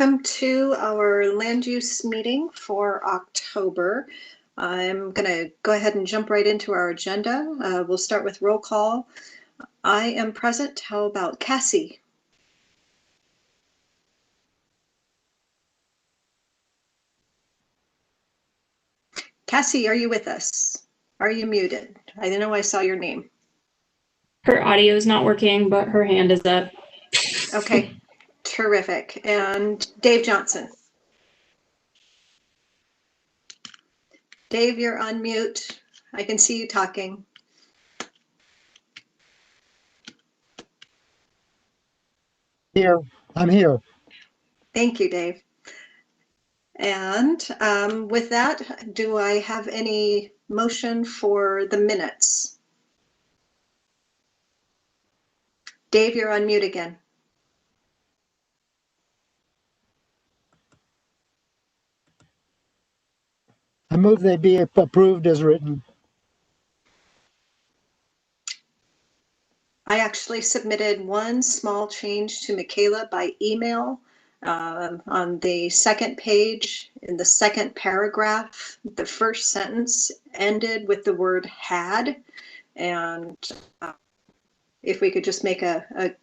Welcome to our land use meeting for October. I'm going to go ahead and jump right into our agenda. We'll start with roll call. I am present. How about Cassie? Cassie, are you with us? Are you muted? I didn't know I saw your name. Her audio is not working, but her hand is up. Okay, terrific. And Dave Johnson. Dave, you're on mute. I can see you talking. Here, I'm here. Thank you, Dave. And with that, do I have any motion for the minutes? Dave, you're on mute again. I move they be approved as written. I actually submitted one small change to Michaela by email. On the second page, in the second paragraph, the first sentence ended with the word had. And if we could just make a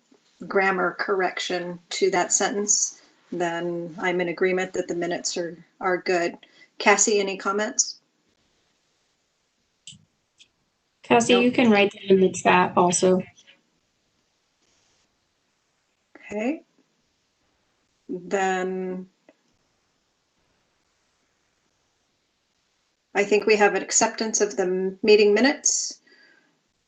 grammar correction to that sentence, then I'm in agreement that the minutes are good. Cassie, any comments? Cassie, Nope. You can write them in the chat also. Okay. Then I think we have an acceptance of the meeting minutes.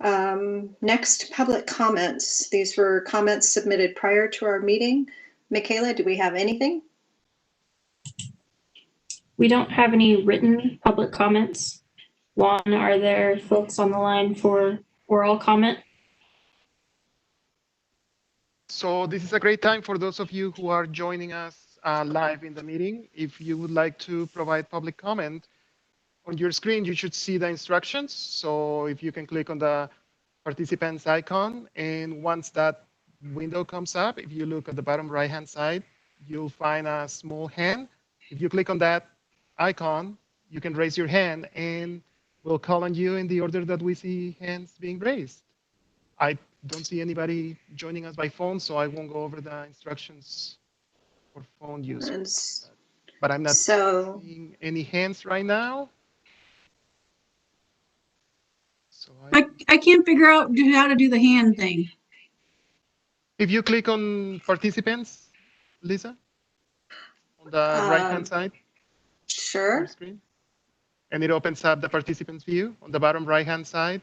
Next, public comments. These were comments submitted prior to our meeting. Michaela, do we have anything? We don't have any written public comments. Juan, are there folks on the line for oral comment? So this is a great time for those of you who are joining us live in the meeting. If you would like to provide public comment, on your screen, you should see the instructions. So if you can click on the participants icon, and once that window comes up, if you look at the bottom right-hand side, you'll find a small hand. If you click on that icon, you can raise your hand, and we'll call on you in the order that we see hands being raised. I don't see anybody joining us by phone, so I won't go over the instructions for phone users. But I'm not seeing any hands right now. So I can't figure out how to do the hand thing. If you click on participants, Lisa, on the right-hand side. Sure. Screen, and it opens up the participants view. On the bottom right-hand side,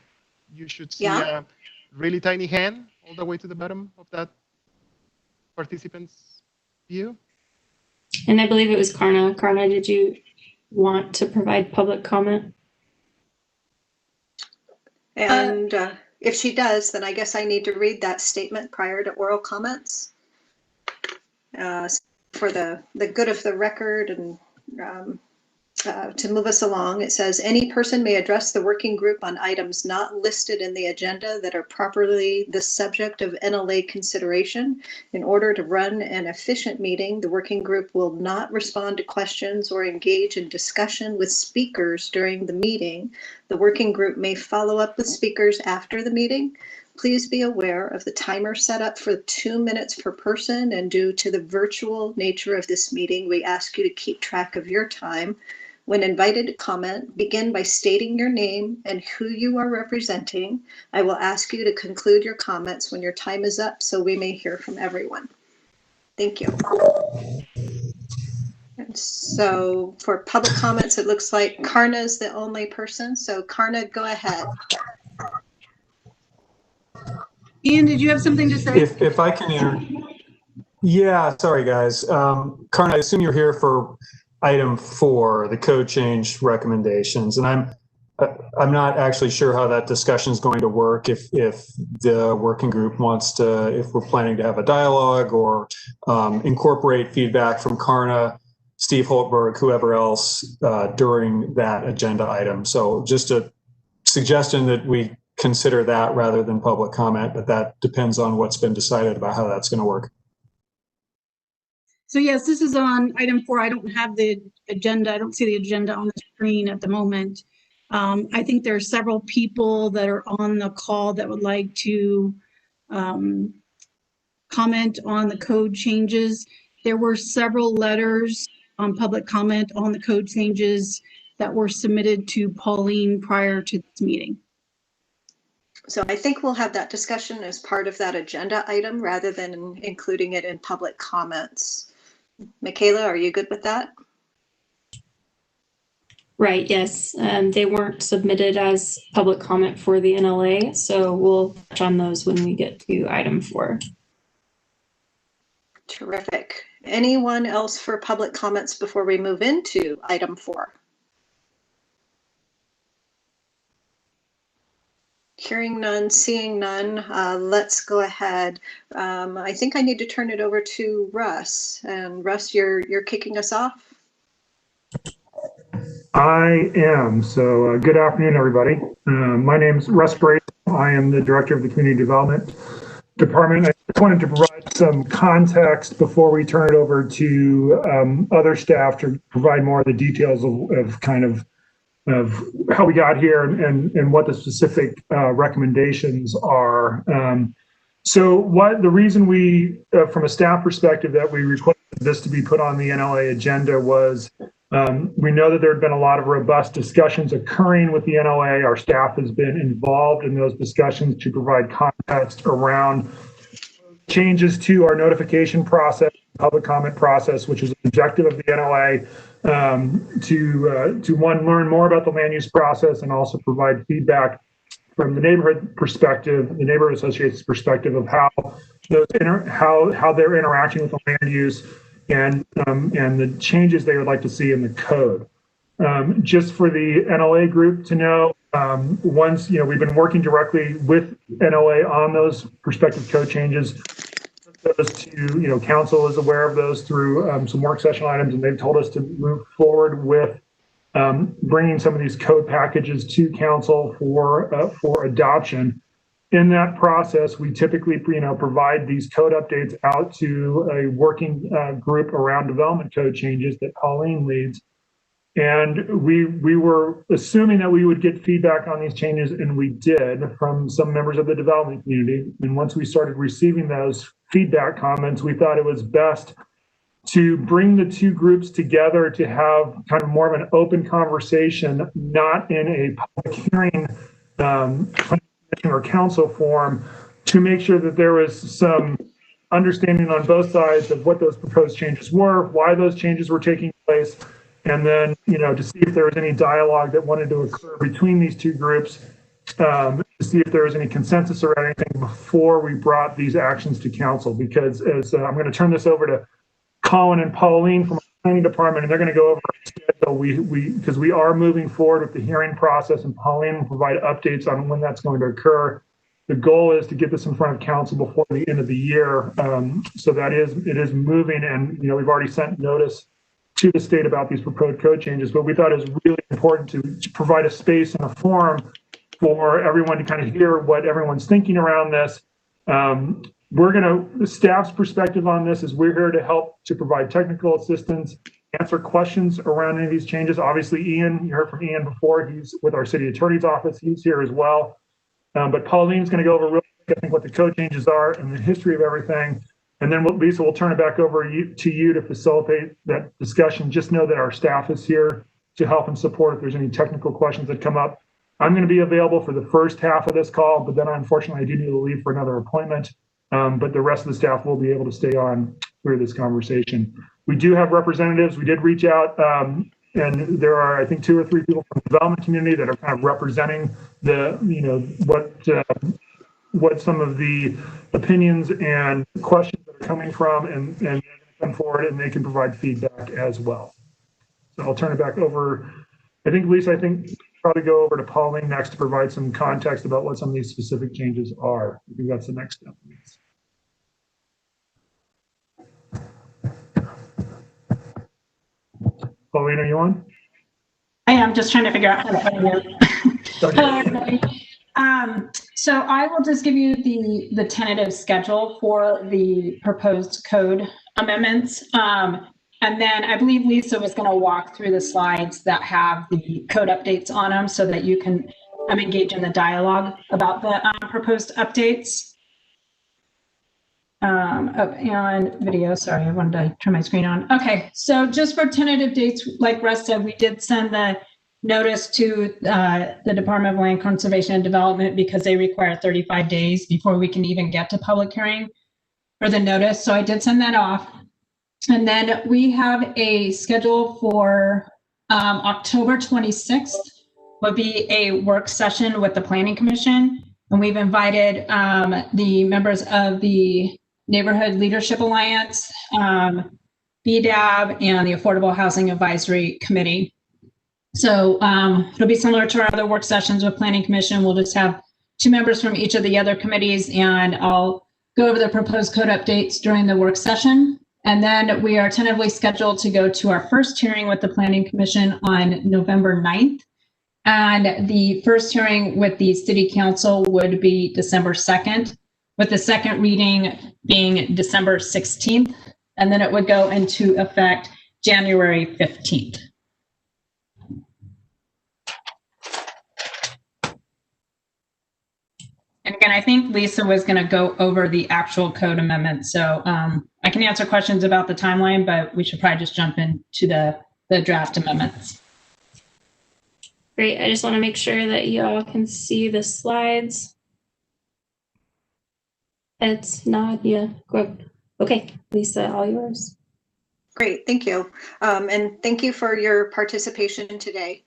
you should see a really tiny hand all the way to the bottom of that participants view. And I believe it was Karna. Karna, did you want to provide public comment? And if she does, then I guess I need to read that statement prior to oral comments for the good of the record and to move us along. It says any person may address the working group on items not listed in the agenda that are properly the subject of NLA consideration. In order to run an efficient meeting, the working group will not respond to questions or engage in discussion with speakers during the meeting. The working group may follow up with speakers after the meeting. Please be aware of the timer set up for 2 minutes per person, and due to the virtual nature of this meeting, we ask you to keep track of your time. When invited to comment, begin by stating your name and who you are representing. I will ask you to conclude your comments when your time is up so we may hear from everyone. Thank you. And so for public comments, it looks like Karna is the only person. So Karna, go ahead. Ian, did you have something to say? If I can, yeah, sorry guys. Karna, I assume you're here for item 4, the code change recommendations, and I'm not actually sure how that discussion is going to work. If the working group wants to, if we're planning to have a dialogue or incorporate feedback from Karna, Steve Holtberg, whoever else during that agenda item. So just a suggestion that we consider that rather than public comment, but that depends on what's been decided about how that's going to work. So yes, this is on item 4. I don't have the agenda. I don't see the agenda on the screen at the moment. I think there are several people that are on the call that would like to comment on the code changes. There were several letters on public comment on the code changes that were submitted to Pauline prior to this meeting. So I think we'll have that discussion as part of that agenda item rather than including it in public comments. Michaela, are you good with that? Right, yes. They weren't submitted as public comment for the NLA, so we'll touch on those when we get to item 4. Terrific. Anyone else for public comments before we move into item 4? Hearing none, seeing none, let's go ahead. I think I need to turn it over to Russ. And Russ, you're kicking us off. I am. So good afternoon, everybody. My name is Russ Brady. I am the Director of the Community Development Department. I just wanted to provide some context before we turn it over to other staff to provide more of the details of kind of how we got here and what the specific recommendations are. So the reason we, from a staff perspective, that we requested this to be put on the NLA agenda was we know that there had been a lot of robust discussions occurring with the NLA. Our staff has been involved in those discussions to provide context around changes to our notification process, public comment process, which is an objective of the NLA, to one, learn more about the land use process and also provide feedback from the neighborhood perspective, the neighborhood associates perspective of how those how they're interacting with the land use and the changes they would like to see in the code. Just for the NLA group to know, once, we've been working directly with NLA on those prospective code changes. Those to, council is aware of those through some work session items, and they've told us to move forward with bringing some of these code packages to council for adoption. In that process, we typically, provide these code updates out to a working group around development code changes that Pauline leads. And we were assuming that we would get feedback on these changes, and we did from some members of the development community. And once we started receiving those feedback comments, we thought it was best to bring the two groups together to have kind of more of an open conversation, not in a public hearing or council forum, to make sure that there was some understanding on both sides of what those proposed changes were, why those changes were taking place, and then, to see if there was any dialogue that wanted to occur between these two groups, to see if there was any consensus or anything before we brought these actions to council. Because as I'm going to turn this over to Colin and Pauline from our planning department, and they're going to go over our schedule. Because we are moving forward with the hearing process, and Pauline will provide updates on when that's going to occur. The goal is to get this in front of council before the end of the year. So it is moving, and we've already sent notice to the state about these proposed code changes, but we thought it was really important to provide a space and a forum for everyone to kind of hear what everyone's thinking around this. The staff's perspective on this is we're here to help to provide technical assistance, answer questions around any of these changes. Obviously, Ian, you heard from Ian before, he's with our city attorney's office, he's here as well. But Pauline's going to go over real quick, I think, what the code changes are and the history of everything. And then Lisa, we'll turn it back over to you to facilitate that discussion. Just know that our staff is here to help and support if there's any technical questions that come up. I'm going to be available for the first half of this call, but then unfortunately I do need to leave for another appointment. But the rest of the staff will be able to stay on through this conversation. We do have representatives. We did reach out, and there are, I think, 2 or 3 people from the development community that are kind of representing the, what some of the opinions and questions that are coming from, and they're going to come forward and they can provide feedback as well. So I'll turn it back over. Lisa, probably go over to Pauline next to provide some context about what some of these specific changes are. I think that's the next step. Pauline, are you on? I am just trying to figure out how to find it. Hello, everybody. So I will just give you the tentative schedule for the proposed code amendments. And then I believe Lisa was going to walk through the slides that have the code updates on them so that you can engage in the dialogue about the proposed updates. And video, sorry, I wanted to turn my screen on. Okay, so just for tentative dates, like Russ said, we did send the notice to the Department of Land Conservation and Development because they require 35 days before we can even get to public hearing for the notice. So I did send that off. And then we have a schedule for October 26th would be a work session with the Planning Commission. And we've invited the members of the Neighborhood Leadership Alliance, BDAB, and the Affordable Housing Advisory Committee. So it'll be similar to our other work sessions with Planning Commission. We'll just have 2 members from each of the other committees, and I'll go over the proposed code updates during the work session. And then we are tentatively scheduled to go to our first hearing with the Planning Commission on November 9th. And the first hearing with the City Council would be December 2nd, with the second reading being December 16th. And then it would go into effect January 15th. And again, I think Lisa was going to go over the actual code amendment. So I can answer questions about the timeline, but we should probably just jump into the draft amendments. Great. I just want to make sure that y'all can see the slides. It's Nadia. Okay, Lisa, all yours. Great, thank you. And thank you for your participation today.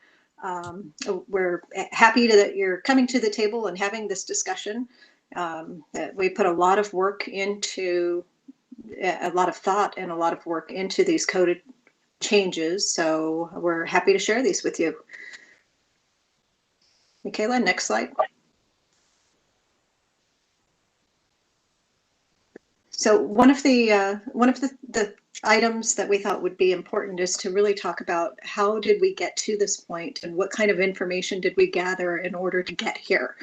We're happy that you're coming to the table and having this discussion. That we put a lot of work into, a lot of thought and a lot of work into these coded changes. So we're happy to share these with you. Michaela, next slide. So one of the items that we thought would be important is to really talk about how did we get to this point and what kind of information did we gather in order to get here.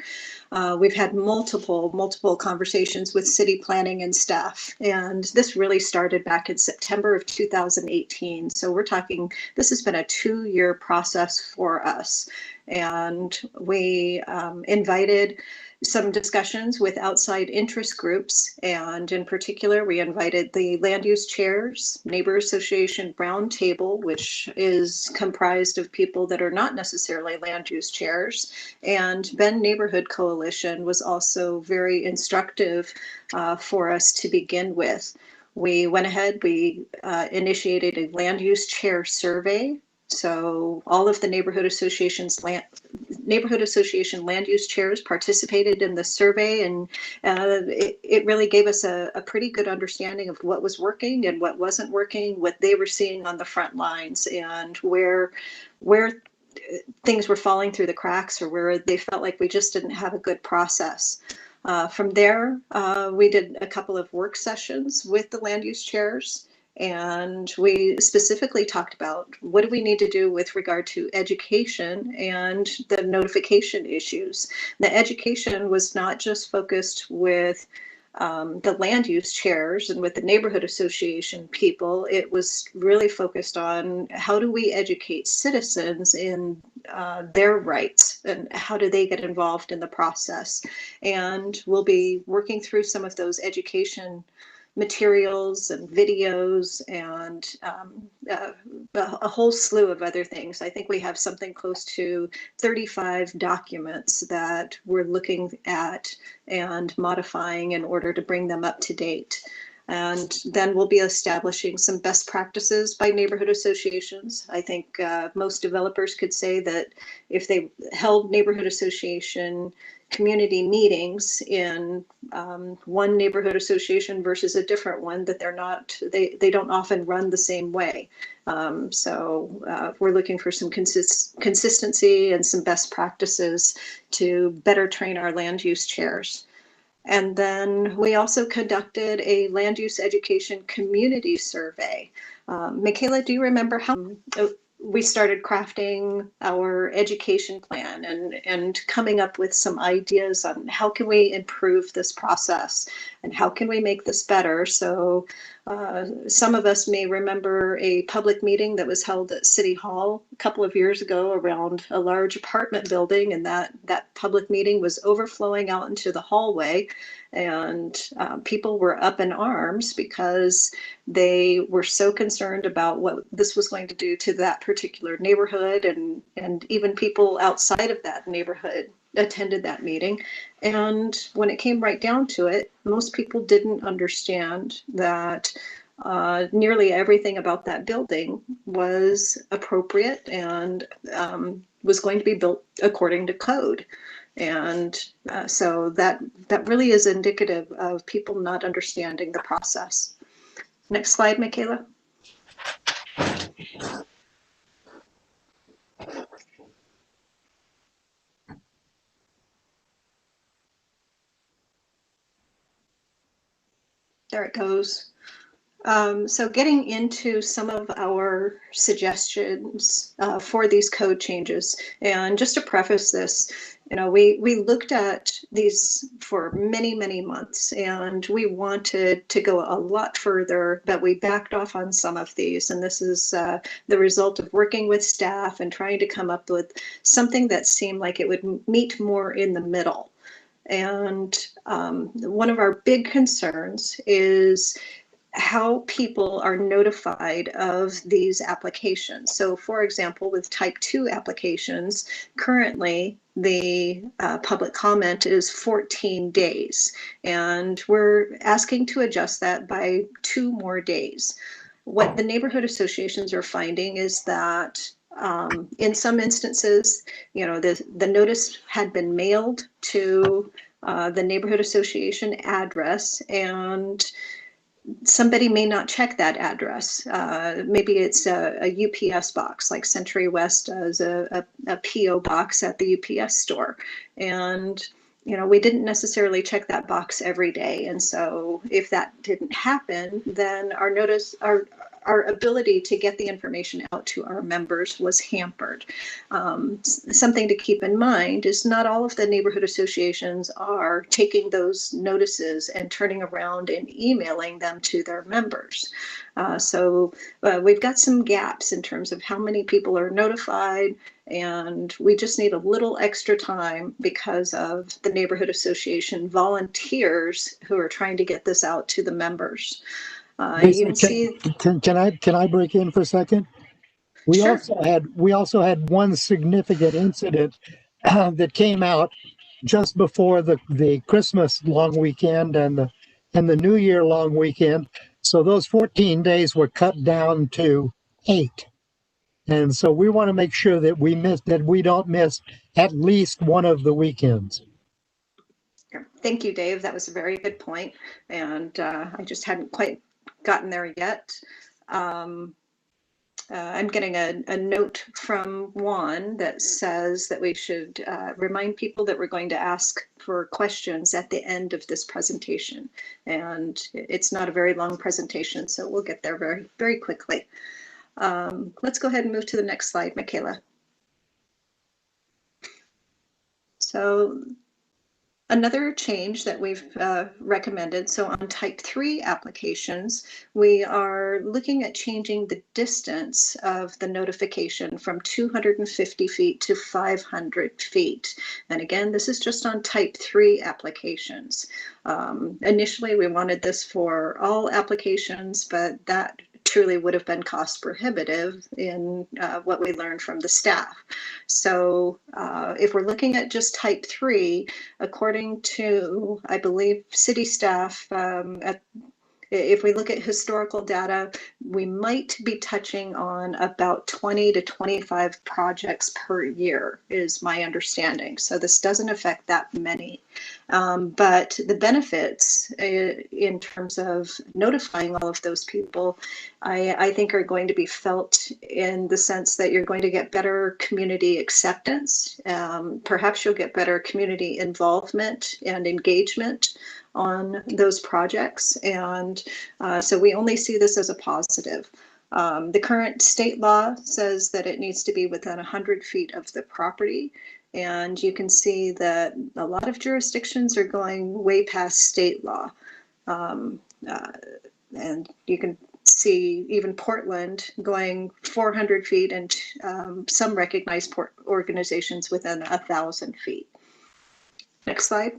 We've had multiple conversations with city planning and staff, and this really started back in September of 2018. So we're talking, this has been a 2-year process for us. And we invited some discussions with outside interest groups, and in particular, we invited the Land Use Chairs, Neighbor Association Roundtable, which is comprised of people that are not necessarily land use chairs, and Bend Neighborhood Coalition was also very instructive for us to begin with. We went ahead, we initiated a land use chair survey. So all of the neighborhood association land use chairs participated in the survey, and it really gave us a pretty good understanding of what was working and what wasn't working, what they were seeing on the front lines, and where things were falling through the cracks or where they felt like we just didn't have a good process. From there, we did a couple of work sessions with the land use chairs. And we specifically talked about what do we need to do with regard to education and the notification issues. The education was not just focused with the land use chairs and with the neighborhood association people. It was really focused on how do we educate citizens in their rights and how do they get involved in the process. And we'll be working through some of those education materials and videos and a whole slew of other things. I think we have something close to 35 documents that we're looking at and modifying in order to bring them up to date. And then we'll be establishing some best practices by neighborhood associations. I think most developers could say that if they held neighborhood association community meetings in one neighborhood association versus a different one, that they don't often run the same way. So we're looking for some consistency and some best practices to better train our land use chairs. And then we also conducted a land use education community survey. Michaela, do you remember how we started crafting our education plan and coming up with some ideas on how can we improve this process and how can we make this better? So Some of us may remember a public meeting that was held at City Hall a couple of years ago around a large apartment building, and that public meeting was overflowing out into the hallway, and people were up in arms because they were so concerned about what this was going to do to that particular neighborhood, and even people outside of that neighborhood attended that meeting. And when it came right down to it, most people didn't understand that nearly everything about that building was appropriate and was going to be built according to code. And so that really is indicative of people not understanding the process. Next slide, Michaela. There it goes. So getting into some of our suggestions for these code changes, and just to preface this, we looked at these for many, many months, and we wanted to go a lot further, but we backed off on some of these. And this is the result of working with staff and trying to come up with something that seemed like it would meet more in the middle. And one of our big concerns is how people are notified of these applications. So for example, with type 2 applications, currently the public comment is 14 days, and we're asking to adjust that by 2 more days. What the neighborhood associations are finding is that in some instances, the notice had been mailed to the neighborhood association address, and somebody may not check that address. Maybe it's a UPS box, like Century West does a PO box at the UPS store. And, we didn't necessarily check that box every day. And so if that didn't happen, then our ability to get the information out to our members was hampered. Something to keep in mind is not all of the neighborhood associations are taking those notices and turning around and emailing them to their members. So we've got some gaps in terms of how many people are notified, and we just need a little extra time because of the neighborhood association volunteers who are trying to get this out to the members. You can see. Can I break in for a second? We Sure. also had one significant incident that came out just before the Christmas long weekend and the New Year long weekend. So those 14 days were cut down to 8. And so we want to make sure that we don't miss at least one of the weekends. Thank you, Dave. That was a very good point. And I just hadn't quite gotten there yet. I'm getting a note from Juan that says that we should remind people that we're going to ask for questions at the end of this presentation. And it's not a very long presentation, so we'll get there very, very quickly. Let's go ahead and move to the next slide, Michaela. So another change that we've recommended, so on type 3 applications, we are looking at changing the distance of the notification from 250 feet to 500 feet. And again, this is just on type 3 applications. Initially, we wanted this for all applications, but that truly would have been cost prohibitive in what we learned from the staff. So if we're looking at just type 3, according to, I believe, city staff, if we look at historical data, we might be touching on about 20 to 25 projects per year is my understanding. So this doesn't affect that many. But the benefits in terms of notifying all of those people, I think are going to be felt in the sense that you're going to get better community acceptance. Perhaps you'll get better community involvement and engagement on those projects. And so we only see this as a positive. The current state law says that it needs to be within 100 feet of the property. And you can see that a lot of jurisdictions are going way past state law. And you can see even Portland going 400 feet, and some recognized port organizations within 1,000 feet. Next slide.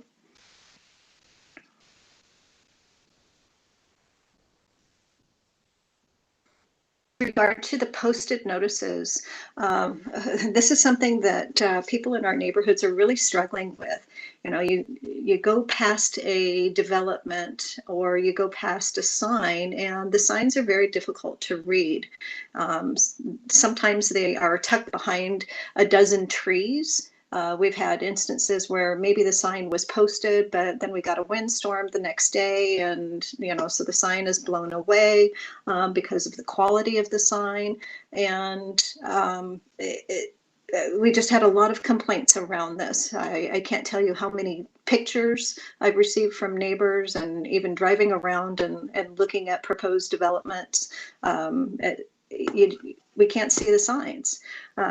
With regard to the posted notices, this is something that people in our neighborhoods are really struggling with. You know, you go past a development or you go past a sign, and the signs are very difficult to read. Sometimes they are tucked behind a dozen trees. We've had instances where maybe the sign was posted, but then we got a windstorm the next day, and so the sign is blown away because of the quality of the sign. And we just had a lot of complaints around this. I can't tell you how many pictures I've received from neighbors, and even driving around and looking at proposed developments. We can't see the signs.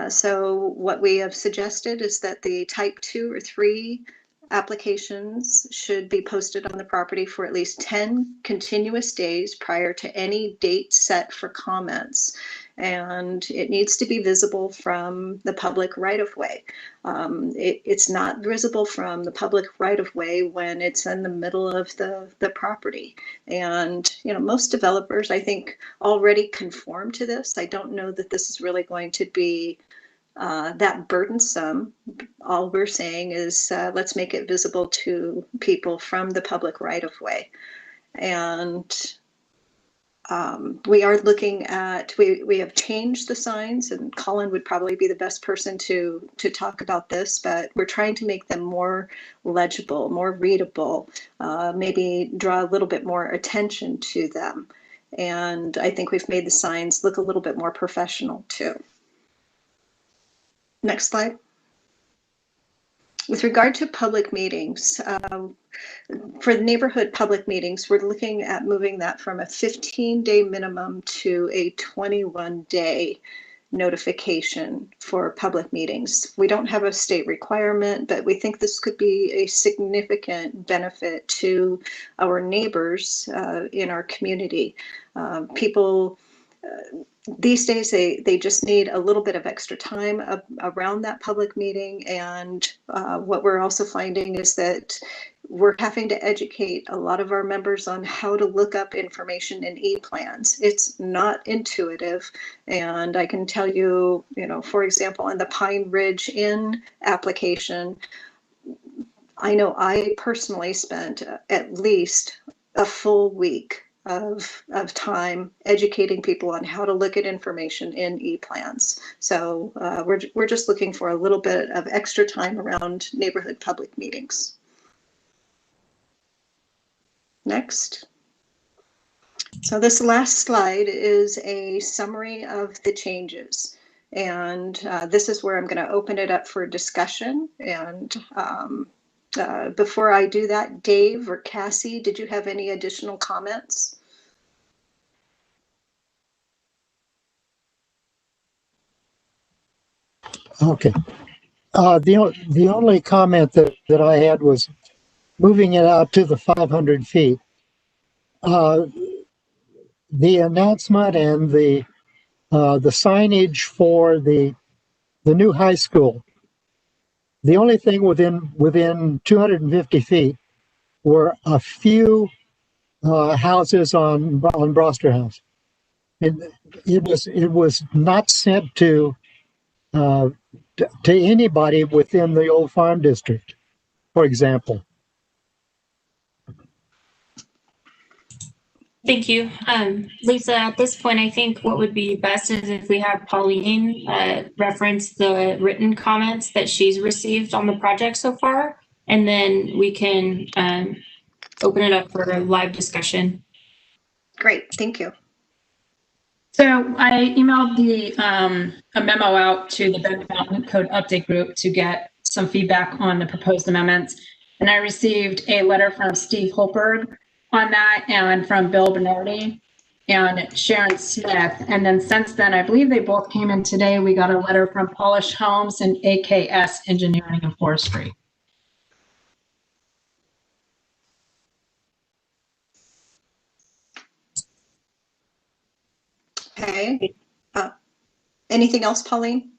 So what we have suggested is that the type 2 or 3 applications should be posted on the property for at least 10 continuous days prior to any date set for comments. And it needs to be visible from the public right-of-way. It's not visible from the public right-of-way when it's in the middle of the property. And most developers, I think, already conform to this. I don't know that this is really going to be that burdensome. All we're saying is let's make it visible to people from the public right-of-way. And we are looking at, we have changed the signs, and Colin would probably be the best person to talk about this, but we're trying to make them more legible, more readable, maybe draw a little bit more attention to them. And I think we've made the signs look a little bit more professional too. Next slide. With regard to public meetings, for the neighborhood public meetings, we're looking at moving that from a 15-day minimum to a 21-day notification for public meetings. We don't have a state requirement, but we think this could be a significant benefit to our neighbors in our community. People these days, they just need a little bit of extra time around that public meeting. And what we're also finding is that we're having to educate a lot of our members on how to look up information in e-plans. It's not intuitive. And I can tell you, for example, in the Pine Ridge Inn application, I know I personally spent at least a full week of time educating people on how to look at information in e-plans. So we're just looking for a little bit of extra time around neighborhood public meetings. Next. So this last slide is a summary of the changes. And this is where I'm going to open it up for discussion. And before I do that, Dave or Cassie, did you have any additional comments? Okay. The only comment that I had was moving it out to the 500 feet. The announcement and the signage for the new high school. The only thing within 250 feet were a few houses on Broster House. It was not sent to anybody within the old farm district, for example. Thank you. Lisa, at this point, I think what would be best is if we have Pauline reference the written comments that she's received on the project so far, and then we can open it up for a live discussion. Great, thank you. So I emailed a memo out to the Bend Development Code Update Group to get some feedback on the proposed amendments. And I received a letter from Steve Holberg on that, and from Bill Bernardi and Sharon Smith. And then since then, I believe they both came in today. We got a letter from Polish Homes and AKS Engineering and Forestry. Okay. Anything else, Pauline?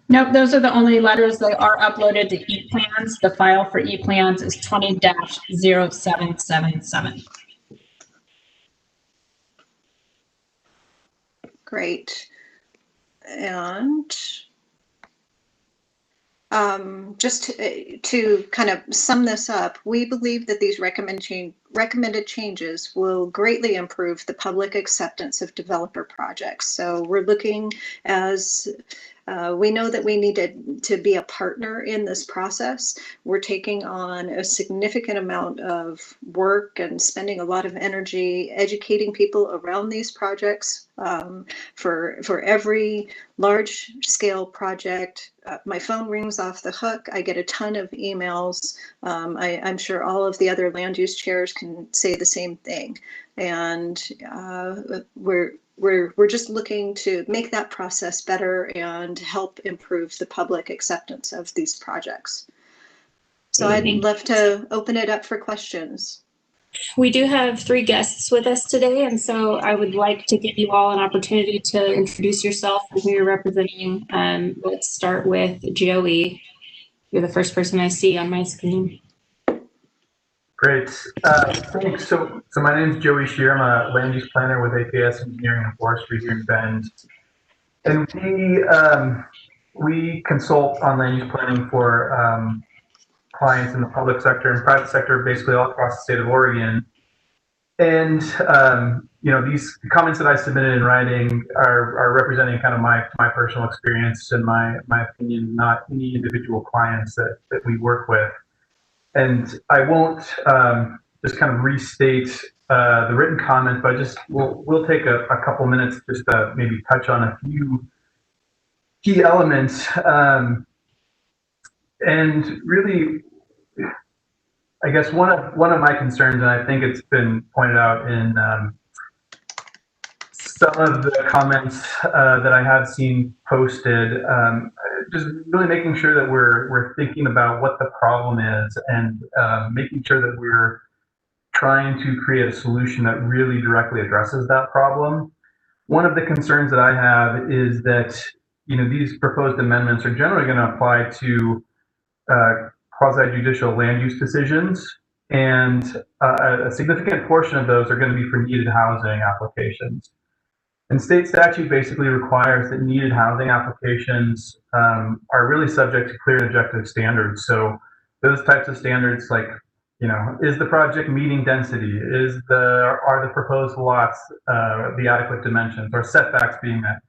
Nope, those are the only letters that are uploaded to ePlans. The file for ePlans is 20-0777. Great. And just to kind of sum this up, we believe that these recommended changes will greatly improve the public acceptance of developer projects. So we're looking as we know that we need to be a partner in this process. We're taking on a significant amount of work and spending a lot of energy educating people around these projects. For every large scale project, my phone rings off the hook. I get a ton of emails. I'm sure all of the other land use chairs can say the same thing. And we're just looking to make that process better and help improve the public acceptance of these projects. So I'd love to open it up for questions. We do have 3 guests with us today, and so I would like to give you all an opportunity to introduce yourself and who you're representing. Let's start with Joey. You're the first person I see on my screen. Great. Thanks. So my name is Joey Shear. I'm a land use planner with APS Engineering and Forestry here in Bend. And we consult on land use planning for clients in the public sector and private sector, basically all across the state of Oregon. And these comments that I submitted in writing are representing kind of my personal experience and my opinion, not any individual clients that we work with. And I won't just kind of restate the written comment, but we'll take a couple minutes just to maybe touch on a few key elements. And really, I guess one of my concerns, and I think it's been pointed out in some of the comments that I have seen posted, just really making sure that we're thinking about what the problem is and making sure that we're trying to create a solution that really directly addresses that problem. One of the concerns that I have is that these proposed amendments are generally going to apply to quasi-judicial land use decisions, and a significant portion of those are going to be for needed housing applications. And state statute basically requires that needed housing applications are really subject to clear and objective standards. So those types of standards, like, is the project meeting density? Are the proposed lots the adequate dimensions? Are setbacks being met?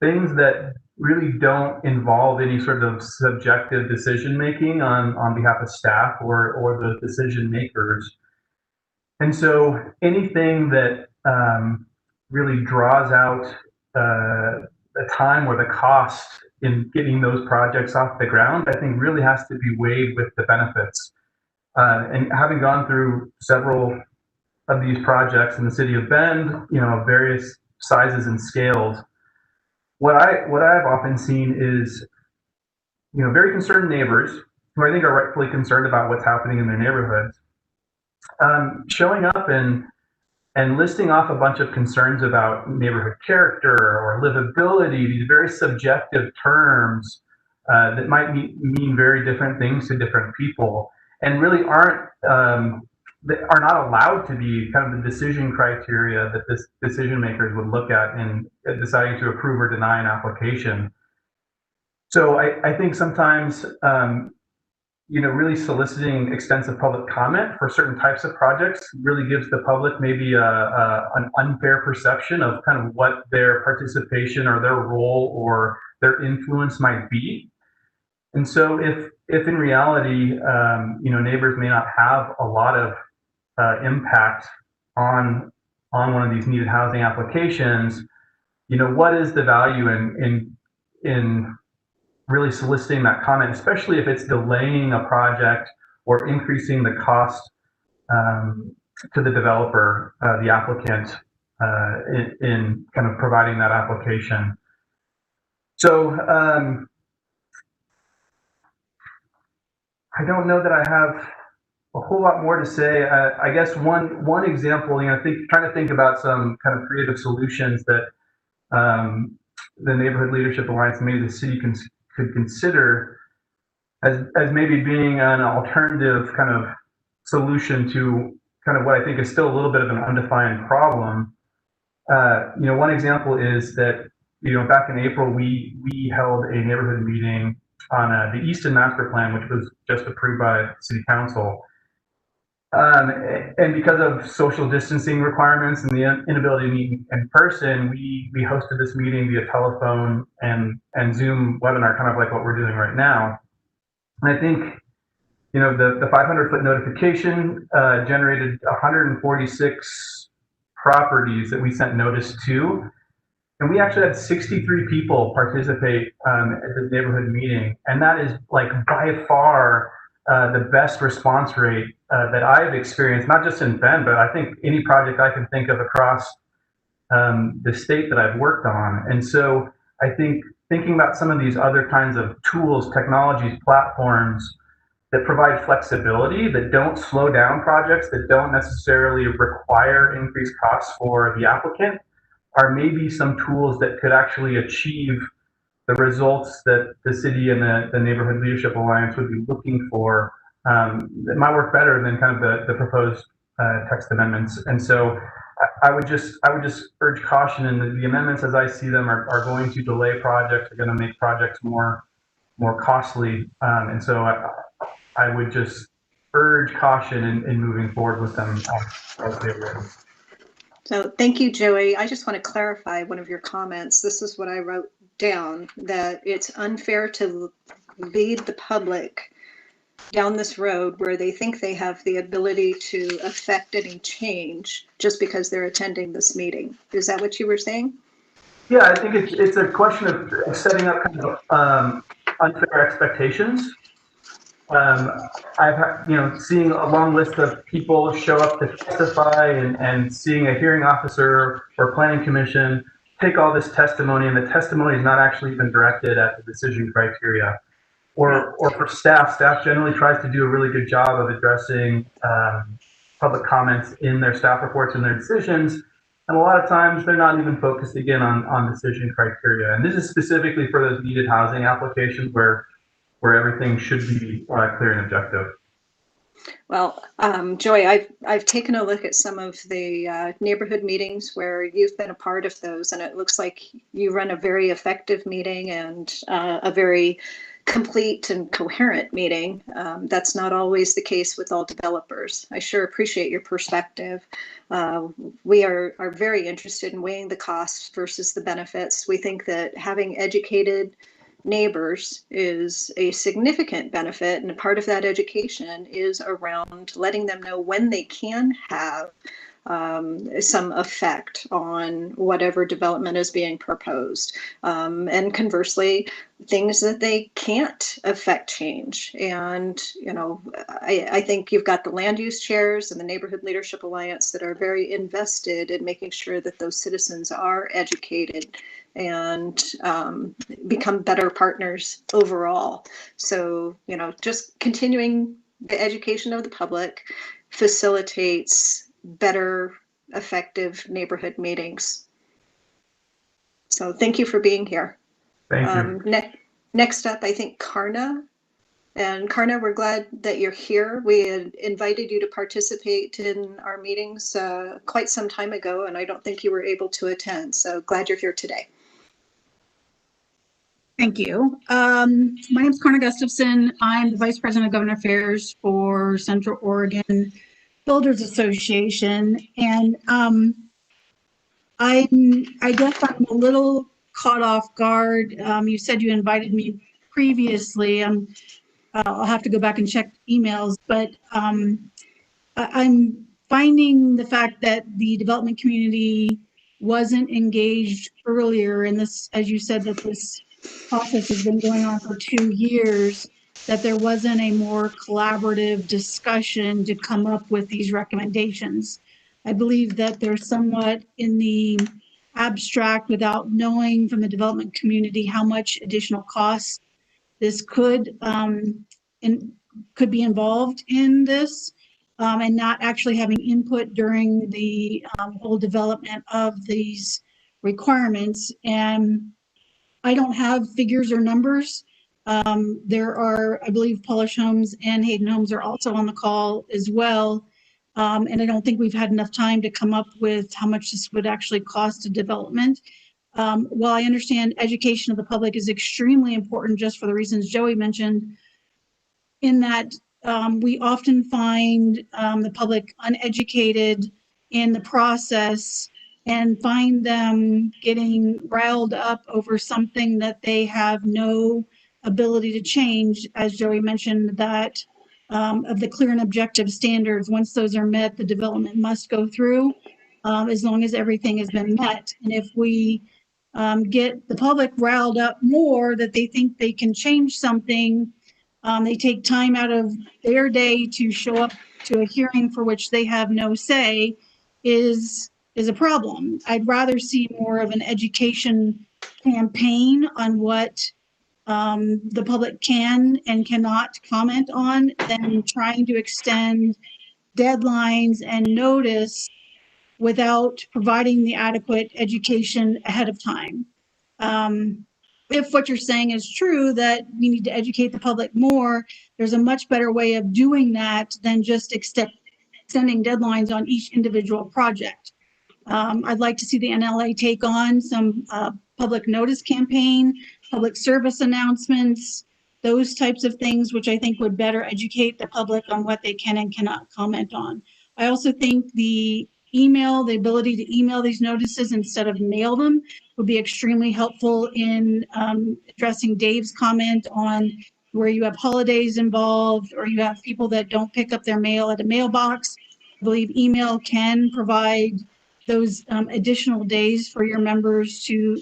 Things that really don't involve any sort of subjective decision making on behalf of staff or the decision makers. And so anything that really draws out the time or the cost in getting those projects off the ground, I think really has to be weighed with the benefits. And having gone through several of these projects in the city of Bend, various sizes and scales, what I've often seen is, very concerned neighbors who I think are rightfully concerned about what's happening in their neighborhoods, showing up and listing off a bunch of concerns about neighborhood character or livability, these very subjective terms that might mean very different things to different people, and really are not allowed to be kind of the decision criteria that this decision makers would look at in deciding to approve or deny an application. So I think sometimes really soliciting extensive public comment for certain types of projects really gives the public maybe an unfair perception of kind of what their participation or their role or their influence might be. And so if in reality, neighbors may not have a lot of impact on one of these needed housing applications, what is the value in really soliciting that comment, especially if it's delaying a project or increasing the cost to the developer, the applicant, in kind of providing that application. So I don't know that I have a whole lot more to say. I guess one example, trying to think about some kind of creative solutions that the Neighborhood Leadership Alliance and maybe the city could consider as maybe being an alternative kind of solution to kind of what I think is still a little bit of an undefined problem. One example is that, back in April, we held a neighborhood meeting on the Easton Master Plan, which was just approved by City Council. And because of social distancing requirements and the inability to meet in person, we hosted this meeting via telephone and Zoom webinar, kind of like what we're doing right now. And I think, the 500-foot notification generated 146 properties that we sent notice to. And we actually had 63 people participate at the neighborhood meeting. And that is like by far the best response rate that I've experienced, not just in Bend, but I think any project I can think of across the state that I've worked on. And so I think thinking about some of these other kinds of tools, technologies, platforms that provide flexibility, that don't slow down projects, that don't necessarily require increased costs for the applicant, are maybe some tools that could actually achieve the results that the city and the Neighborhood Leadership Alliance would be looking for. That might work better than kind of the proposed text amendments. And so I would just urge caution, and the amendments as I see them are going to delay projects, are going to make projects more costly. And so I would just urge caution in moving forward with them as they're written. So thank you, Joey. I just want to clarify one of your comments. This is what I wrote down, that it's unfair to lead the public down this road where they think they have the ability to affect any change just because they're attending this meeting. Is that what you were saying? Yeah, I think it's a question of setting up kind of unfair expectations. I've had, seeing a long list of people show up to testify and seeing a hearing officer or planning commission take all this testimony, and the testimony is not actually even directed at the decision criteria. Or for staff generally tries to do a really good job of addressing public comments in their staff reports and their decisions. And a lot of times they're not even focused again on decision criteria. And this is specifically for those needed housing applications where everything should be clear and objective. Well, Joy, I've taken a look at some of the neighborhood meetings where you've been a part of those, and it looks like you run a very effective meeting and a very complete and coherent meeting. That's not always the case with all developers. I sure appreciate your perspective. We are very interested in weighing the costs versus the benefits. We think that having educated neighbors is a significant benefit, and a part of that education is around letting them know when they can have some effect on whatever development is being proposed, and conversely things that they can't affect change. And I think you've got the land use chairs and the Neighborhood Leadership Alliance that are very invested in making sure that those citizens are educated and become better partners overall. So, just continuing the education of the public facilitates better, effective neighborhood meetings. So thank you for being here. Thank you. Next up, I think Karna. And Karna, we're glad that you're here. We had invited you to participate in our meetings quite some time ago, and I don't think you were able to attend. So glad you're here today. Thank you. My name is Karna Gustafson. I'm the Vice President of Government Affairs for Central Oregon Builders Association. And I guess I'm a little caught off guard. You said you invited me previously. I'll have to go back and check emails, but I'm finding the fact that the development community wasn't engaged earlier in this, as you said, that this process has been going on for 2 years, that there wasn't a more collaborative discussion to come up with these recommendations. I believe that they're somewhat in the abstract without knowing from the development community how much additional costs this could be involved in this. and not actually having input during the whole development of these requirements. And I don't have figures or numbers. There are, I believe, Polish Homes and Hayden Homes are also on the call as well. And I don't think we've had enough time to come up with how much this would actually cost to development. While I understand education of the public is extremely important, just for the reasons Joey mentioned, in that we often find the public uneducated in the process and find them getting riled up over something that they have no ability to change. As Joey mentioned, that of the clear and objective standards, once those are met, the development must go through as long as everything has been met. And if we get the public riled up more that they think they can change something, they take time out of their day to show up to a hearing for which they have no say, is a problem. I'd rather see more of an education campaign on what the public can and cannot comment on than trying to extend deadlines and notice without providing the adequate education ahead of time. If what you're saying is true, that we need to educate the public more, there's a much better way of doing that than just extending deadlines on each individual project. I'd like to see the NLA take on some public notice campaign, public service announcements, those types of things, which I think would better educate the public on what they can and cannot comment on. I also think the ability to email these notices instead of mail them would be extremely helpful in addressing Dave's comment on where you have holidays involved or you have people that don't pick up their mail at a mailbox. I believe email can provide those additional days for your members to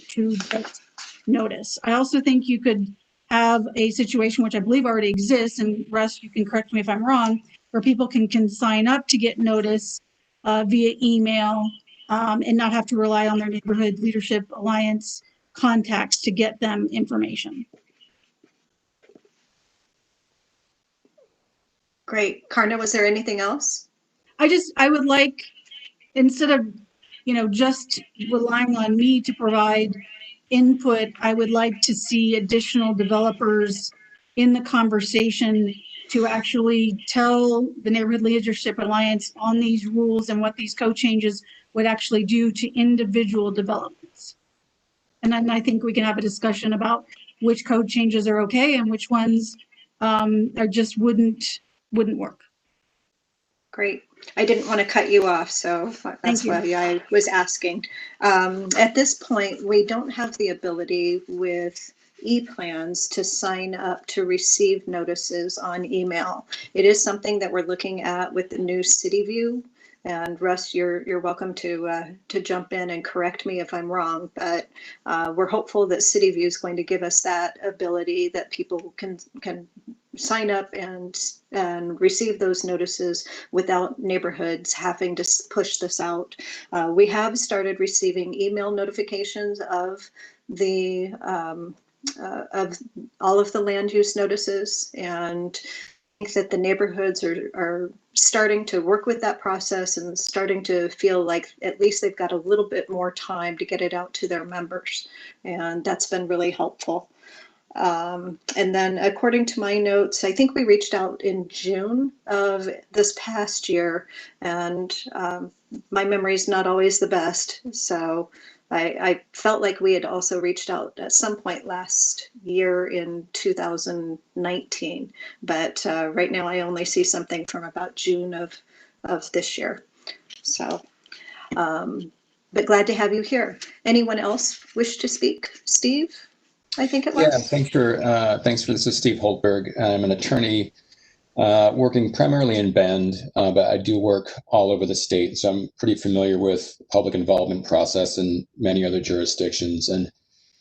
get notice. I also think you could have a situation, which I believe already exists, and Russ, you can correct me if I'm wrong, where people can sign up to get notice via email and not have to rely on their Neighborhood Leadership Alliance contacts to get them information. Great. Karna, was there anything else? I would like, instead of, just relying on me to provide input, I would like to see additional developers in the conversation to actually tell the Neighborhood Leadership Alliance on these rules and what these code changes would actually do to individual developments. And then I think we can have a discussion about which code changes are okay and which ones are just wouldn't work. Great. I didn't want to cut you off, so that's why I was asking. At this point, we don't have the ability with e-plans to sign up to receive notices on email. It is something that we're looking at with the new CityView. And Russ, you're welcome to jump in and correct me if I'm wrong, but we're hopeful that CityView is going to give us that ability that people can sign up and receive those notices without neighborhoods having to push this out. We have started receiving email notifications of the of all of the land use notices, and I think that the neighborhoods are starting to work with that process and starting to feel like at least they've got a little bit more time to get it out to their members, and that's been really helpful. And then according to my notes, I think we reached out in June of this past year, and my memory is not always the best. So I felt like we had also reached out at some point last year in 2019, but right now I only see something from about June of this year. So, but glad to have you here. Anyone else wish to speak? Steve? I think it was. Yeah, thanks for this. Is Steve Holtberg. I'm an attorney working primarily in Bend, but I do work all over the state, so I'm pretty familiar with the public involvement process in many other jurisdictions. And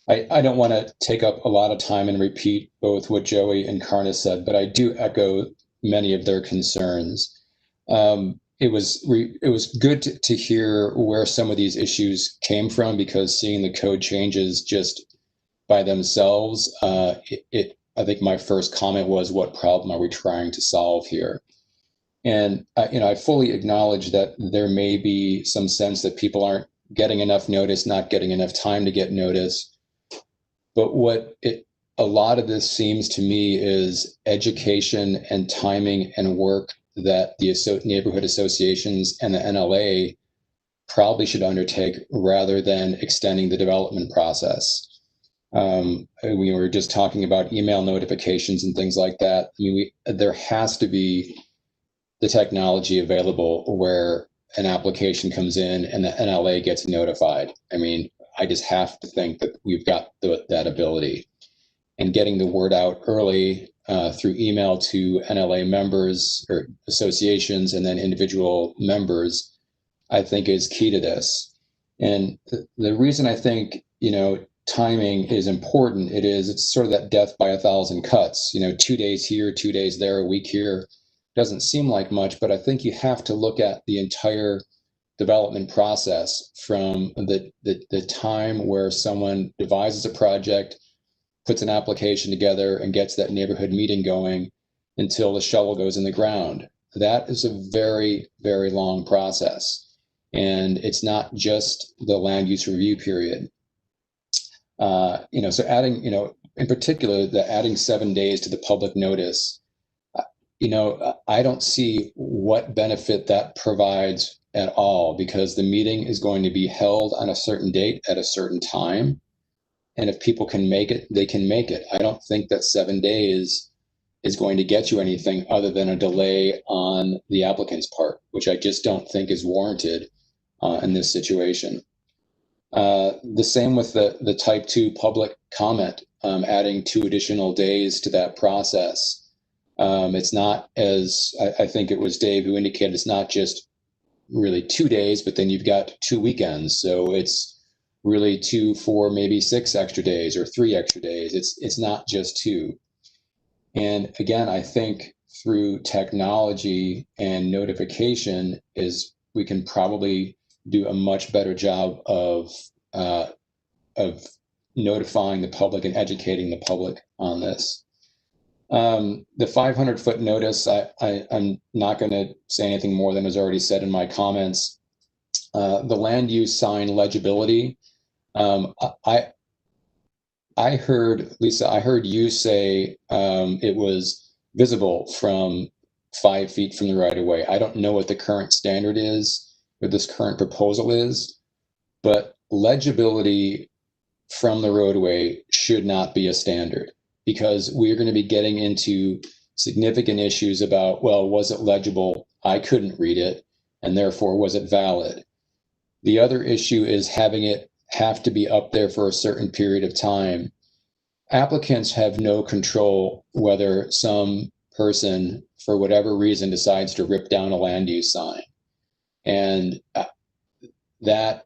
I don't want to take up a lot of time and repeat both what Joey and Karna said, but I do echo many of their concerns. It was good to hear where some of these issues came from, because seeing the code changes just by themselves, I think my first comment was, what problem are we trying to solve here? And I fully acknowledge that there may be some sense that people aren't getting enough notice, not getting enough time to get notice. But a lot of this seems to me is education and timing and work that the neighborhood associations and the NLA probably should undertake rather than extending the development process. We were just talking about email notifications and things like that. I mean, there has to be the technology available where an application comes in and the NLA gets notified. I mean, I just have to think that we've got that ability. And getting the word out early through email to NLA members or associations and then individual members, I think is key to this. And the reason I think, timing is important, it's sort of that death by 1,000 cuts, 2 days here, 2 days there, a week here. Doesn't seem like much, but I think you have to look at the entire development process from the time where someone devises a project, puts an application together and gets that neighborhood meeting going until the shovel goes in the ground. That is a very, very long process. And it's not just the land use review period. So adding, in particular, adding 7 days to the public notice, I don't see what benefit that provides at all, because the meeting is going to be held on a certain date at a certain time. And if people can make it, they can make it. I don't think that 7 days is going to get you anything other than a delay on the applicant's part, which I just don't think is warranted in this situation. The same with the type 2 public comment, adding 2 additional days to that process. It's not, as I think it was Dave who indicated, it's not just really 2 days, but then you've got 2 weekends. So it's really 2, 4, maybe 6 extra days or 3 extra days. It's not just 2. And again, I think through technology and notification we can probably do a much better job of notifying the public and educating the public on this. The 500-foot notice, I'm not going to say anything more than was already said in my comments. The land use sign legibility, I heard, Lisa, I heard you say it was visible from 5 feet from the right of way. I don't know what the current standard is, what this current proposal is, but legibility from the roadway should not be a standard, because we're going to be getting into significant issues about, well, was it legible? I couldn't read it, and therefore was it valid? The other issue is having it have to be up there for a certain period of time. Applicants have no control whether some person, for whatever reason, decides to rip down a land use sign. And that,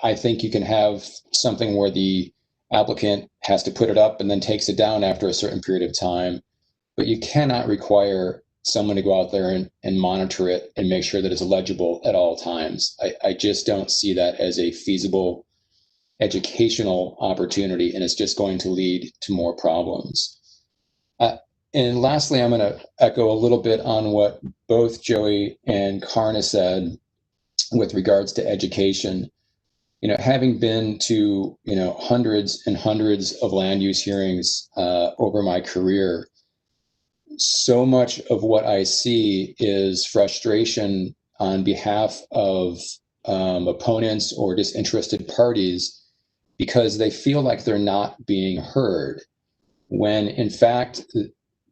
I think you can have something where the applicant has to put it up and then takes it down after a certain period of time, but you cannot require someone to go out there and monitor it and make sure that it's legible at all times. I just don't see that as a feasible educational opportunity, and it's just going to lead to more problems. And lastly, I'm going to echo a little bit on what both Joey and Karna said with regards to education. Having been to, hundreds and hundreds of land use hearings over my career, so much of what I see is frustration on behalf of opponents or disinterested parties because they feel like they're not being heard, when in fact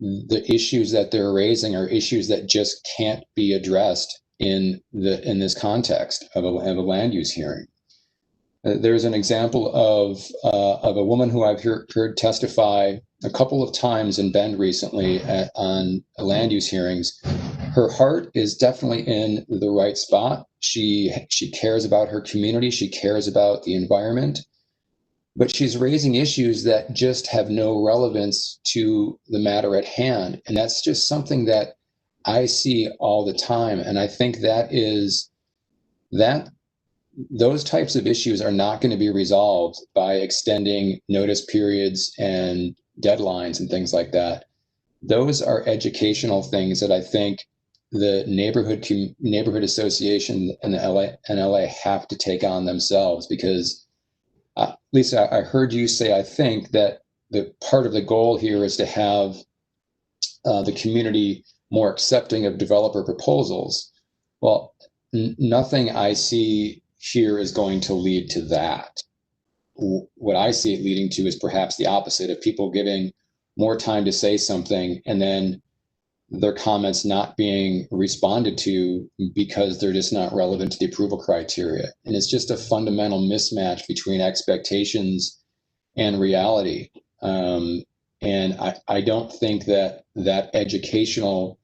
the issues that they're raising are issues that just can't be addressed in this context of a land use hearing. There's an example of a woman who I've heard testify a couple of times in Bend recently on land use hearings. Her heart is definitely in the right spot. She cares about her community. She cares about the environment, but she's raising issues that just have no relevance to the matter at hand. And that's just something that I see all the time. And I think those types of issues are not going to be resolved by extending notice periods and deadlines and things like that. Those are educational things that I think the neighborhood association and the NLA have to take on themselves, because Lisa, I heard you say, I think, that the part of the goal here is to have the community more accepting of developer proposals. Well, nothing I see here is going to lead to that. What I see it leading to is perhaps the opposite, of people giving more time to say something and then their comments not being responded to because they're just not relevant to the approval criteria. And it's just a fundamental mismatch between expectations and reality. And I don't think that educational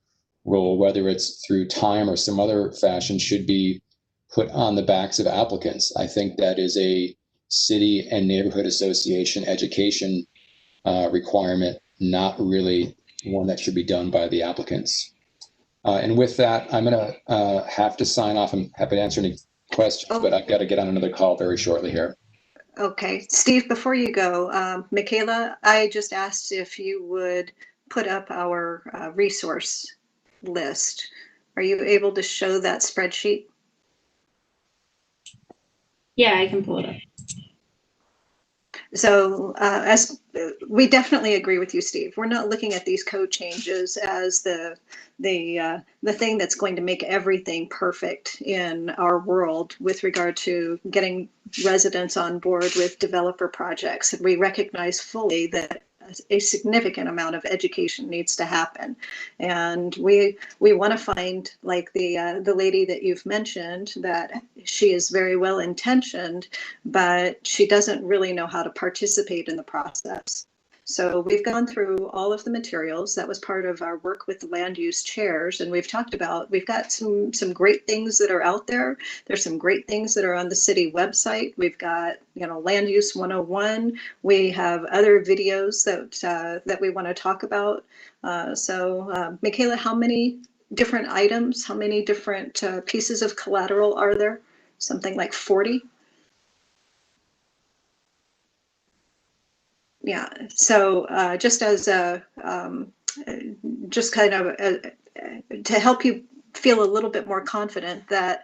role, whether it's through time or some other fashion, should be put on the backs of applicants. I think that is a city and neighborhood association education requirement, not really one that should be done by the applicants. And with that, I'm going to have to sign off. I'm happy to answer any questions, but I've got to get on another call very shortly here. Okay, Steve, before you go, Michaela, I just asked if you would put up our resource list. Are you able to show that spreadsheet? Yeah, I can pull it up. So as we definitely agree with you, Steve, we're not looking at these code changes as the thing that's going to make everything perfect in our world with regard to getting residents on board with developer projects. And we recognize fully that a significant amount of education needs to happen, and we want to find, like the lady that you've mentioned, that she is very well intentioned, but she doesn't really know how to participate in the process. So we've gone through all of the materials. That was part of our work with the land use chairs. And we've talked about, we've got some great things that are out there. There's some great things that are on the city website. We've got, Land Use 101. We have other videos that we want to talk about. Michaela, how many different items, how many different pieces of collateral are there? Something like 40? Yeah, so just as just kind of to help you feel a little bit more confident that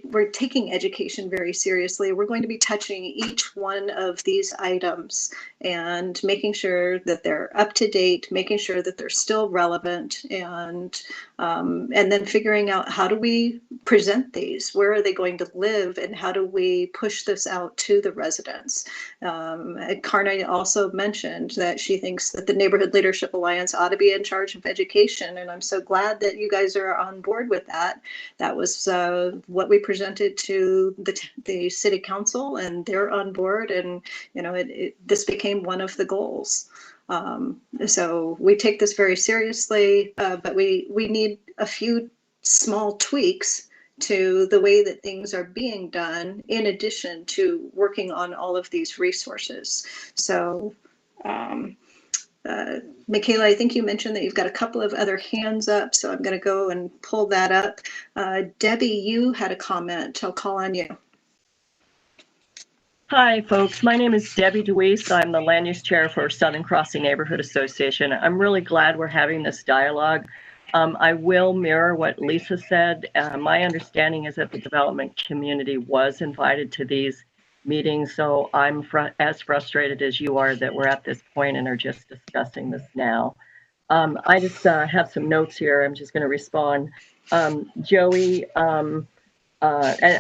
we're taking education very seriously, we're going to be touching each one of these items and making sure that they're up to date, making sure that they're still relevant, and then figuring out, how do we present these? Where are they going to live, and how do we push this out to the residents? Karna also mentioned that she thinks that the Neighborhood Leadership Alliance ought to be in charge of education, and I'm so glad that you guys are on board with that. That was what we presented to the city council, and they're on board, and this became one of the goals. So we take this very seriously, but we need a few small tweaks to the way that things are being done, in addition to working on all of these resources. So Michaela, I think you mentioned that you've got a couple of other hands up, so I'm going to go and pull that up. Debbie, you had a comment. I'll call on you. Hi, folks. My name is Debbie DeWeese. I'm the Land Use Chair for Southern Crossing Neighborhood Association. I'm really glad we're having this dialogue. I will mirror what Lisa said. My understanding is that the development community was invited to these meetings, so I'm as frustrated as you are that we're at this point and are just discussing this now. I just have some notes here. I'm just going to respond. Joey, I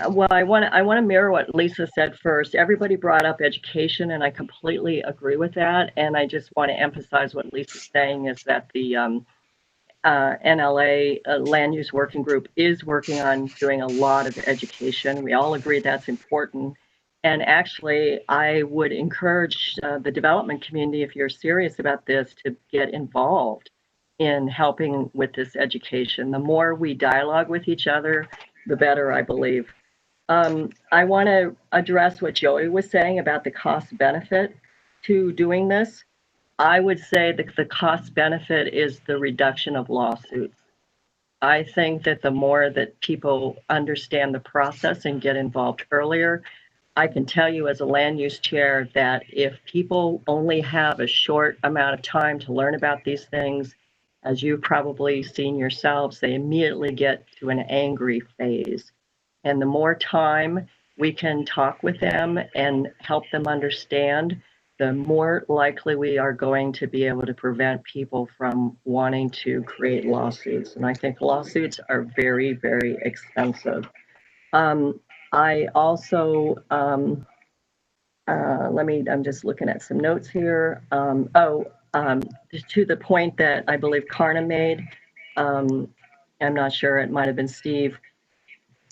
want to mirror what Lisa said first. Everybody brought up education, and I completely agree with that. And I just want to emphasize what Lisa's saying is that the NLA Land Use Working Group is working on doing a lot of education. We all agree that's important. And actually, I would encourage the development community, if you're serious about this, to get involved in helping with this education. The more we dialogue with each other, the better, I believe. I want to address what Joey was saying about the cost benefit to doing this. I would say that the cost benefit is the reduction of lawsuits. I think that the more that people understand the process and get involved earlier, I can tell you as a land use chair that if people only have a short amount of time to learn about these things as you've probably seen yourselves, they immediately get to an angry phase. And the more time we can talk with them and help them understand, the more likely we are going to be able to prevent people from wanting to create lawsuits. And I think lawsuits are very, very expensive. I also, I'm just looking at some notes here. To the point that I believe Karna made, I'm not sure, it might have been Steve.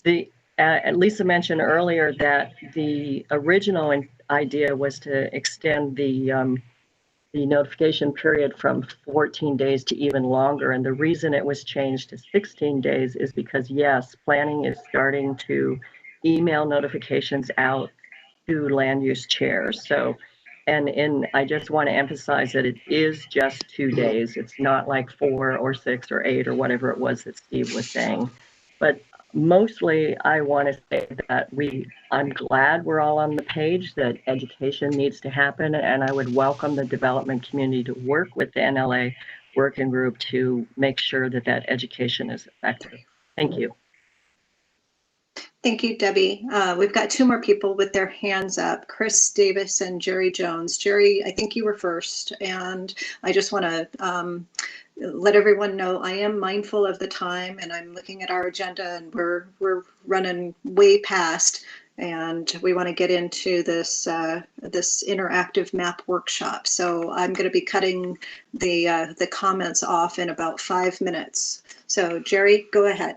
Lisa mentioned earlier that the original idea was to extend the notification period from 14 days to even longer. And the reason it was changed to 16 days is because, yes, planning is starting to email notifications out to land use chairs. So, and I just want to emphasize that it is just 2 days. It's not like 4 or 6 or 8 or whatever it was that Steve was saying. But mostly, I want to say that I'm glad we're all on the page that education needs to happen, and I would welcome the development community to work with the NLA working group to make sure that that education is effective. Thank you. Thank you, Debbie. We've got 2 more people with their hands up, Chris Davis and Jerry Jones. Jerry, I think you were first, and I just want to let everyone know I am mindful of the time, and I'm looking at our agenda, and we're running way past, and we want to get into this this interactive map workshop. So I'm going to be cutting the comments off in about 5 minutes. So Jerry, go ahead.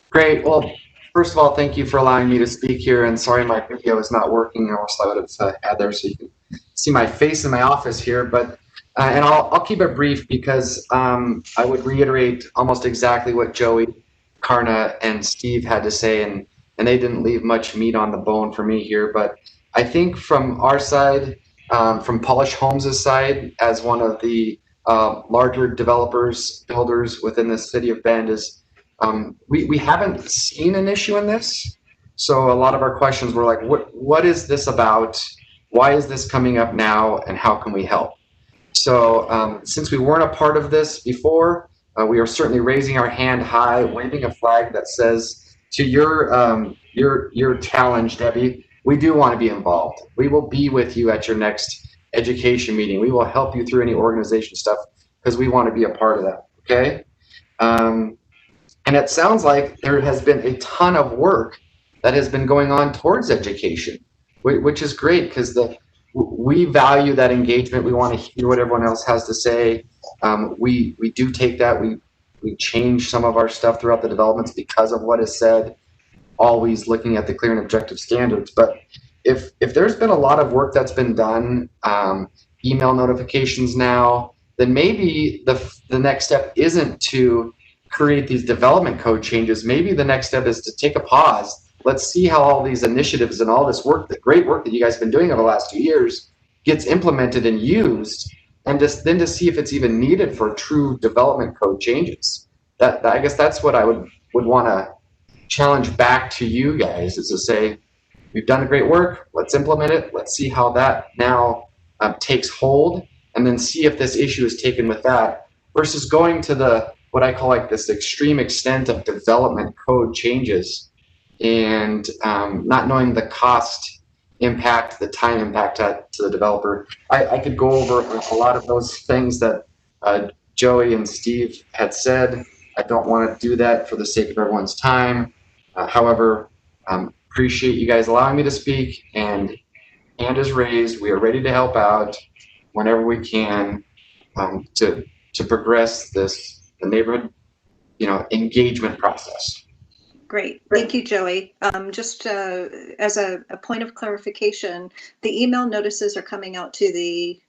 Great. Well, first of all, thank you for allowing me to speak here, and sorry my video is not working, or else I would have had there so you can see my face in my office here. But and I'll keep it brief because I would reiterate almost exactly what Joey, Karna, and Steve had to say, and they didn't leave much meat on the bone for me here. But I think from our side, from Polish Homes' side, as one of the larger developers, builders within the city of Bend, is we haven't seen an issue in this. So a lot of our questions were like, what is this about? Why is this coming up now? And how can we help? So since we weren't a part of this before, we are certainly raising our hand high, waving a flag that says to your challenge, Debbie, we do want to be involved. We will be with you at your next education meeting. We will help you through any organization stuff because we want to be a part of that, okay? And it sounds like there has been a ton of work that has been going on towards education, which is great because we value that engagement. We want to hear what everyone else has to say. We do take that. We change some of our stuff throughout the developments because of what is said, always looking at the clear and objective standards. But if there's been a lot of work that's been done, email notifications now, then maybe the next step isn't to create these development code changes. Maybe the next step is to take a pause. Let's see how all these initiatives and all this work, the great work that you guys have been doing over the last 2 years, gets implemented and used, and then to see if it's even needed for true development code changes. That I guess that's what I would want to challenge back to you guys, is to say, we've done great work, let's implement it, let's see how that now takes hold, and then see if this issue is taken with that, versus going to what I call like this extreme extent of development code changes and not knowing the cost impact, the time impact to the developer. I could go over a lot of those things that Joey and Steve had said. I don't want to do that for the sake of everyone's time. However, appreciate you guys allowing me to speak, and hand is raised. We are ready to help out whenever we can to progress the neighborhood, engagement process. Great. Thank you, Joey. Just as a point of clarification, the email notices are coming out to the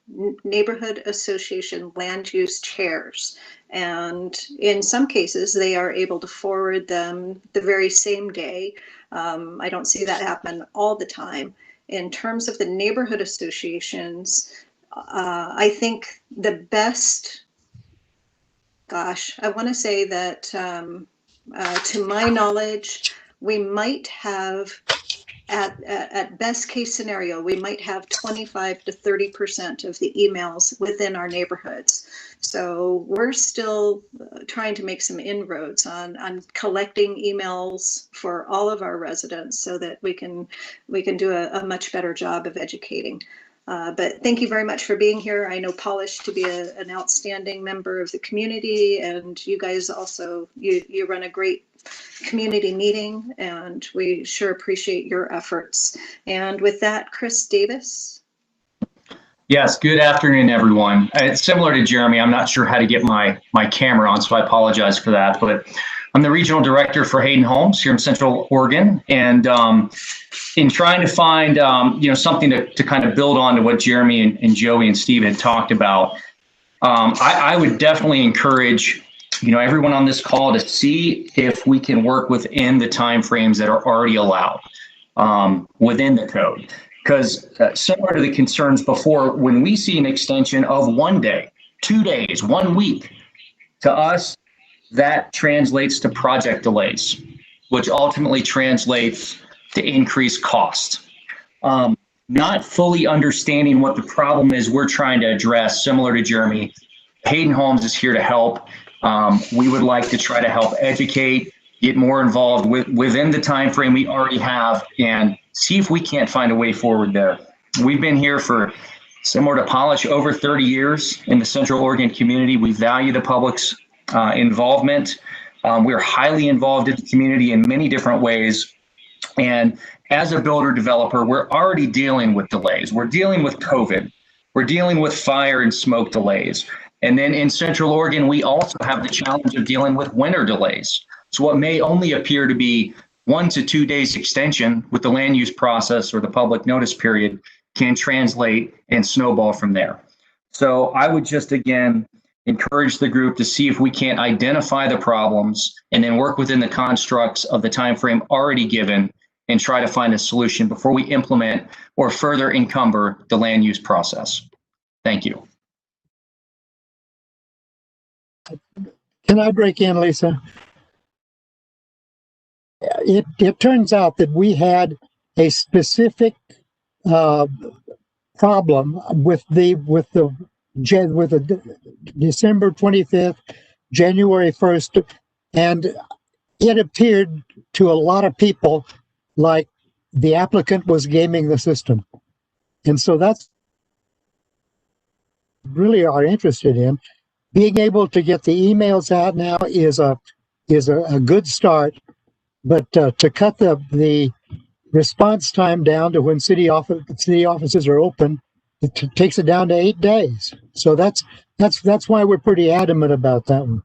Neighborhood Association land use chairs. And in some cases, they are able to forward them the very same day. I don't see that happen all the time. In terms of the neighborhood associations, I think the best, I want to say that to my knowledge, we might have at best case scenario, we might have 25 to 30% of the emails within our neighborhoods. So we're still trying to make some inroads on collecting emails for all of our residents so that we can do a much better job of educating. But thank you very much for being here. I know Polish to be an outstanding member of the community, and you guys also, you run a great community meeting, and we sure appreciate your efforts. And with that, Chris Davis. Yes, good afternoon, everyone. It's similar to Jeremy. I'm not sure how to get my camera on, so I apologize for that. But I'm the regional director for Hayden Homes here in Central Oregon, and in trying to find something to kind of build on to what Jeremy and Joey and Steve had talked about, I would definitely encourage everyone on this call to see if we can work within the timeframes that are already allowed within the code. Because similar to the concerns before, when we see an extension of 1 day, 2 days, 1 week, to us, that translates to project delays, which ultimately translates to increased cost. Not fully understanding what the problem is we're trying to address, similar to Jeremy, Hayden Homes is here to help. We would like to try to help educate, get more involved within the time frame we already have, and see if we can't find a way forward there. We've been here for, similar to Polish, over 30 years in the Central Oregon community. We value the public's involvement. We're highly involved in the community in many different ways. And as a builder developer, we're already dealing with delays. We're dealing with COVID. We're dealing with fire and smoke delays. And then in Central Oregon, we also have the challenge of dealing with winter delays. So what may only appear to be 1 to 2 days extension with the land use process or the public notice period can translate and snowball from there. So I would just, again, encourage the group to see if we can't identify the problems and then work within the constructs of the time frame already given and try to find a solution before we implement or further encumber the land use process. Thank you. Can I break in, Lisa? It turns out that we had a specific problem with the December 25th, January 1st, and it appeared to a lot of people like the applicant was gaming the system. And so that's really are interested in. Being able to get the emails out now is a good start, but to cut the response time down to when city offices are open, it takes it down to 8 days. So that's why we're pretty adamant about that one.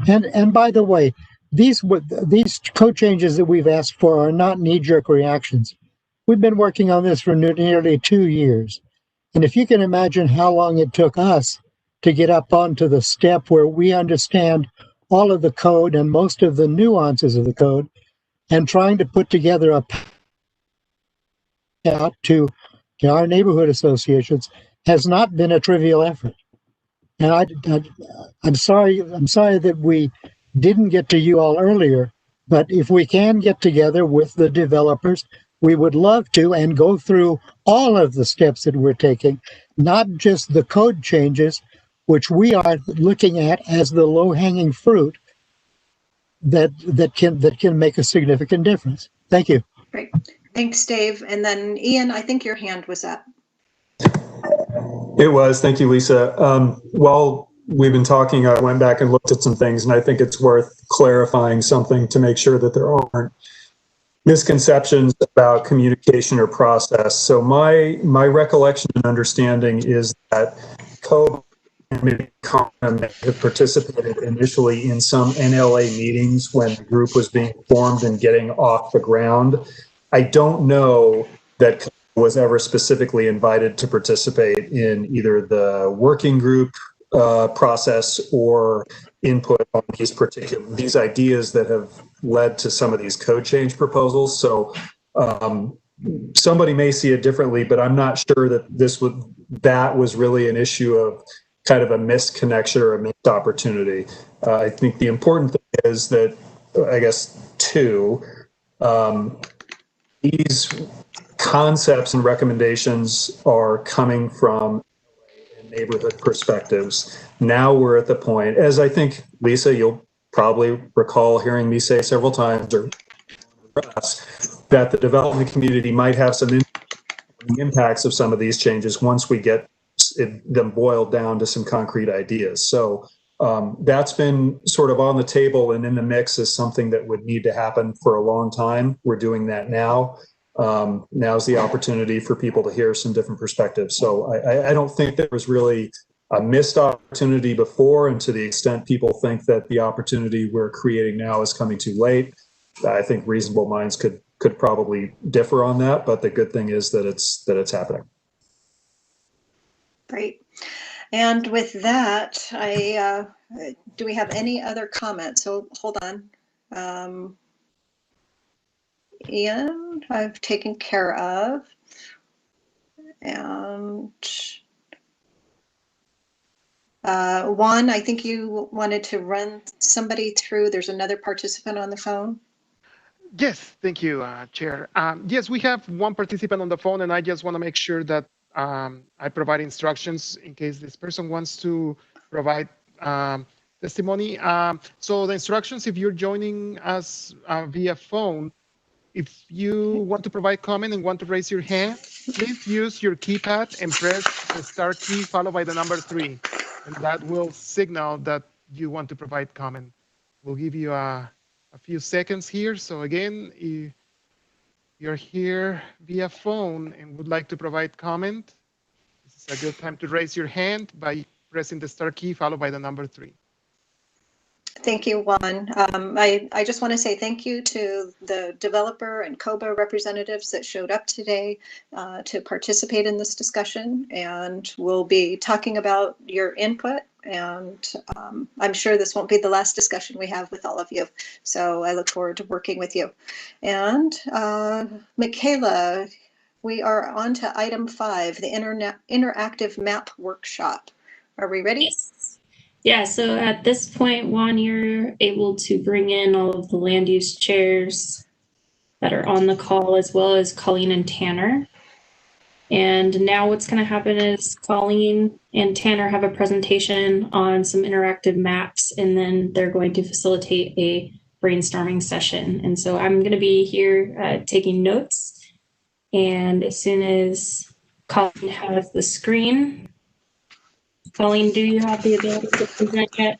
And by the way, these code changes that we've asked for are not knee-jerk reactions. We've been working on this for nearly 2 years. And if you can imagine how long it took us to get up onto the step where we understand all of the code and most of the nuances of the code, and trying to put together a out to our neighborhood associations has not been a trivial effort. And I'm sorry that we didn't get to you all earlier, but if we can get together with the developers, we would love to and go through all of the steps that we're taking, not just the code changes, which we are looking at as the low-hanging fruit that can make a significant difference. Thank you. Great. Thanks, Dave. And then Ian, I think your hand was up. It was. Thank you, Lisa. While we've been talking, I went back and looked at some things, and I think it's worth clarifying something to make sure that there aren't misconceptions about communication or process. So my recollection and understanding is that code and have participated initially in some NLA meetings when the group was being formed and getting off the ground. I don't know that was ever specifically invited to participate in either the working group process or input on these ideas that have led to some of these code change proposals. So somebody may see it differently, but I'm not sure that that was really an issue of kind of a missed connection or a missed opportunity. I think the important thing is that, I guess, these concepts and recommendations are coming from neighborhood perspectives. Now we're at the point, as I think, Lisa, you'll probably recall hearing me say several times, or that the development community might have some impacts of some of these changes once we get them boiled down to some concrete ideas. So that's been sort of on the table and in the mix as something that would need to happen for a long time. We're doing that now. Now's the opportunity for people to hear some different perspectives. So I don't think there was really a missed opportunity before, and to the extent people think that the opportunity we're creating now is coming too late, I think reasonable minds could probably differ on that. But the good thing is that it's happening. Great. And with that, do we have any other comments? So hold on. Ian, I've taken care of. And Juan, I think you wanted to run somebody through. There's another participant on the phone. Yes, thank you, Chair. Yes, we have one participant on the phone, and I just want to make sure that I provide instructions in case this person wants to provide testimony. So the instructions, if you're joining us via phone, if you want to provide comment and want to raise your hand, please use your keypad and press the star key followed by the number 3. And that will signal that you want to provide comment. We'll give you a few seconds here. So again, if you're here via phone and would like to provide comment, this is a good time to raise your hand by pressing the star key followed by the number 3. Thank you, Juan. I just want to say thank you to the developer and COBA representatives that showed up today to participate in this discussion. And we'll be talking about your input. And I'm sure this won't be the last discussion we have with all of you. So I look forward to working with you. And Michaela, we are on to item 5, the interactive map workshop. Are we ready? Yes. Yeah, so at this point, Juan, you're able to bring in all of the land use chairs that are on the call, as well as Colleen and Tanner. And now what's going to happen is Colleen and Tanner have a presentation on some interactive maps, and then they're going to facilitate a brainstorming session. And so I'm going to be here taking notes. And as soon as Colleen has the screen, Colleen, do you have the ability to present yet?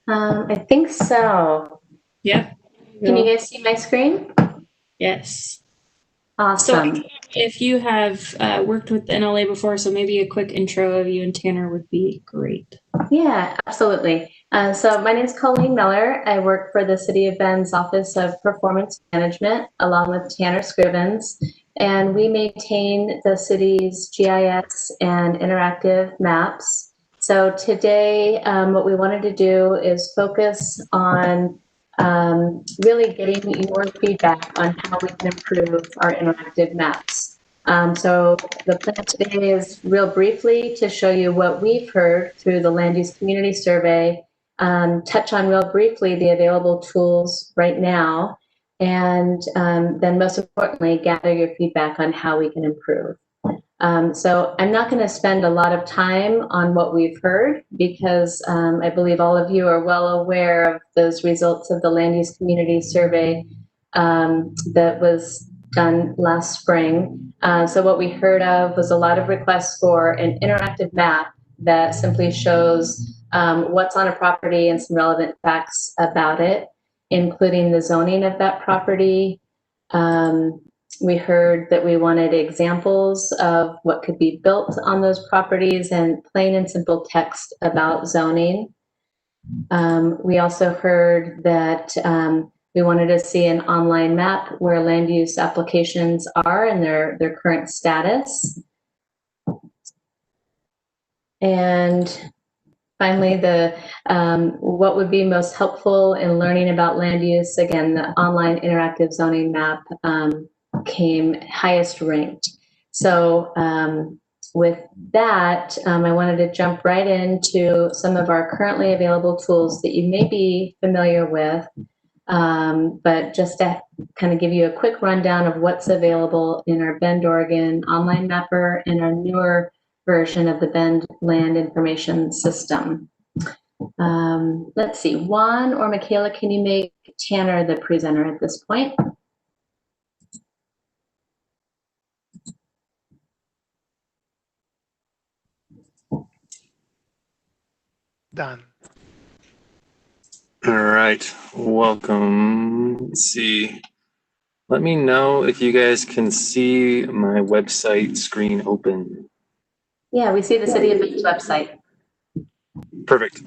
I think so. Yep. Can you guys see my screen? Yes. Awesome. So if you have worked with the NLA before, so maybe a quick intro of you and Tanner would be great. Yeah, absolutely. So my name is Colleen Miller. I work for the City of Bend's Office of Performance Management, along with Tanner Scrivens, and we maintain the city's GIS and interactive maps. So today, what we wanted to do is focus on really getting your feedback on how we can improve our interactive maps. So the plan today is real briefly to show you what we've heard through the Land Use Community Survey, touch on real briefly the available tools right now, and then most importantly, gather your feedback on how we can improve. So I'm not going to spend a lot of time on what we've heard because I believe all of you are well aware of those results of the Land Use Community Survey that was done last spring. So what we heard of was a lot of requests for an interactive map that simply shows what's on a property and some relevant facts about it, including the zoning of that property. We heard that we wanted examples of what could be built on those properties and plain and simple text about zoning. We also heard that we wanted to see an online map where land use applications are and their current status. And finally, what would be most helpful in learning about land use, again, the online interactive zoning map came highest ranked. So with that, I wanted to jump right into some of our currently available tools that you may be familiar with. But just to kind of give you a quick rundown of what's available in our Bend, Oregon online mapper and our newer version of the Bend Land Information System. Let's see, Juan or Michaela, can you make Tanner the presenter at this point? Done. All right, welcome. Let's see. Let me know if you guys can see my website screen open. Yeah, we see the City of Bend's website. Perfect.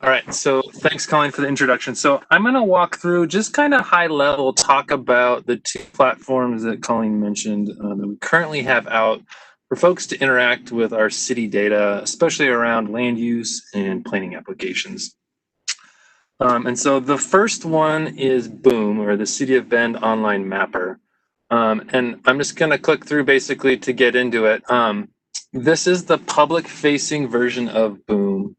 All right, so thanks, Colleen, for the introduction. So I'm going to walk through just kind of high level, talk about the two platforms that Colleen mentioned that we currently have out for folks to interact with our city data, especially around land use and planning applications. And so the first one is Boom, or the City of Bend Online Mapper. And I'm just going to click through basically to get into it. This is the public-facing version of Boom,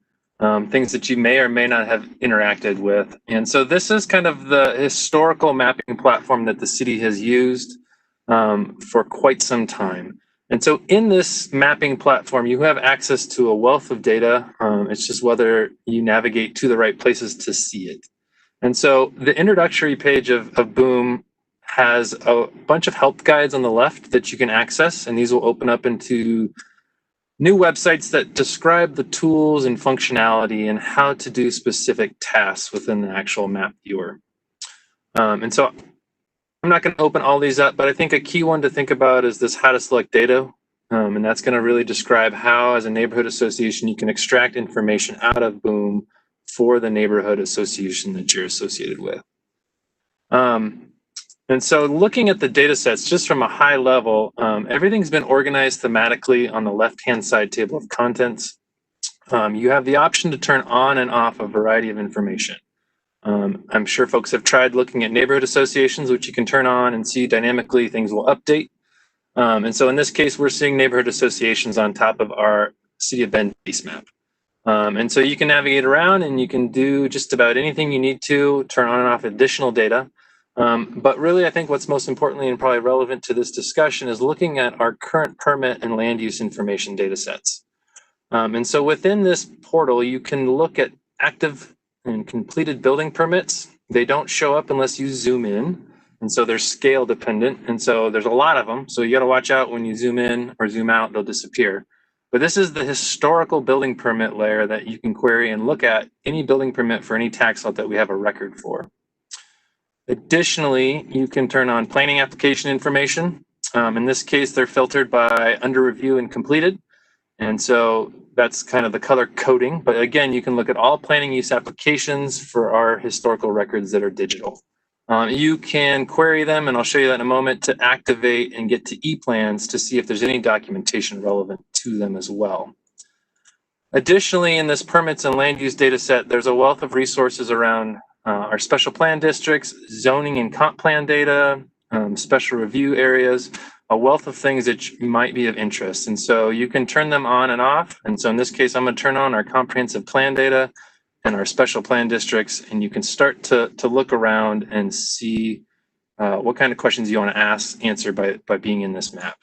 things that you may or may not have interacted with. And so this is kind of the historical mapping platform that the city has used for quite some time. And so in this mapping platform, you have access to a wealth of data. It's just whether you navigate to the right places to see it. And so the introductory page of Boom has a bunch of help guides on the left that you can access, and these will open up into new websites that describe the tools and functionality and how to do specific tasks within the actual map viewer. And so I'm not going to open all these up, but I think a key one to think about is this how to select data. And that's going to really describe how, as a neighborhood association, you can extract information out of Boom for the neighborhood association that you're associated with. And so looking at the data sets, just from a high level, everything's been organized thematically on the left-hand side table of contents. You have the option to turn on and off a variety of information. I'm sure folks have tried looking at neighborhood associations, which you can turn on and see dynamically things will update. And so in this case, we're seeing neighborhood associations on top of our City of Bend base map. And so you can navigate around and you can do just about anything you need to, turn on and off additional data. But really, I think what's most importantly and probably relevant to this discussion is looking at our current permit and land use information data sets. And so within this portal, you can look at active and completed building permits. They don't show up unless you zoom in. And so they're scale dependent. And so there's a lot of them. So you got to watch out when you zoom in or zoom out, they'll disappear. But this is the historical building permit layer that you can query and look at any building permit for any tax lot that we have a record for. Additionally, you can turn on planning application information. In this case, they're filtered by under review and completed. And so that's kind of the color coding. But again, you can look at all planning use applications for our historical records that are digital. You can query them, and I'll show you that in a moment, to activate and get to e-plans to see if there's any documentation relevant to them as well. Additionally, in this permits and land use data set, there's a wealth of resources around our special plan districts, zoning and comp plan data, special review areas, a wealth of things that might be of interest. And so you can turn them on and off. And so in this case, I'm going to turn on our comprehensive plan data and our special plan districts, and you can start to look around and see what kind of questions you want to answer by being in this map.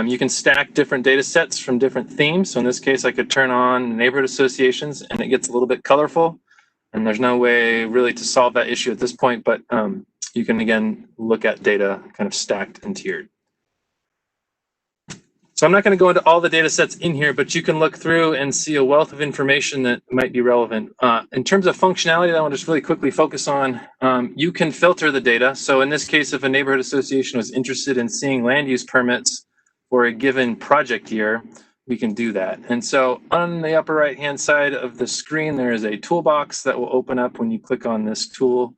You can stack different data sets from different themes. So in this case, I could turn on neighborhood associations and it gets a little bit colorful. And there's no way really to solve that issue at this point, but you can again look at data kind of stacked and tiered. So I'm not going to go into all the data sets in here, but you can look through and see a wealth of information that might be relevant. In terms of functionality that I want to just really quickly focus on, you can filter the data. So in this case, if a neighborhood association was interested in seeing land use permits for a given project year, we can do that. And so on the upper right-hand side of the screen, there is a toolbox that will open up when you click on this tool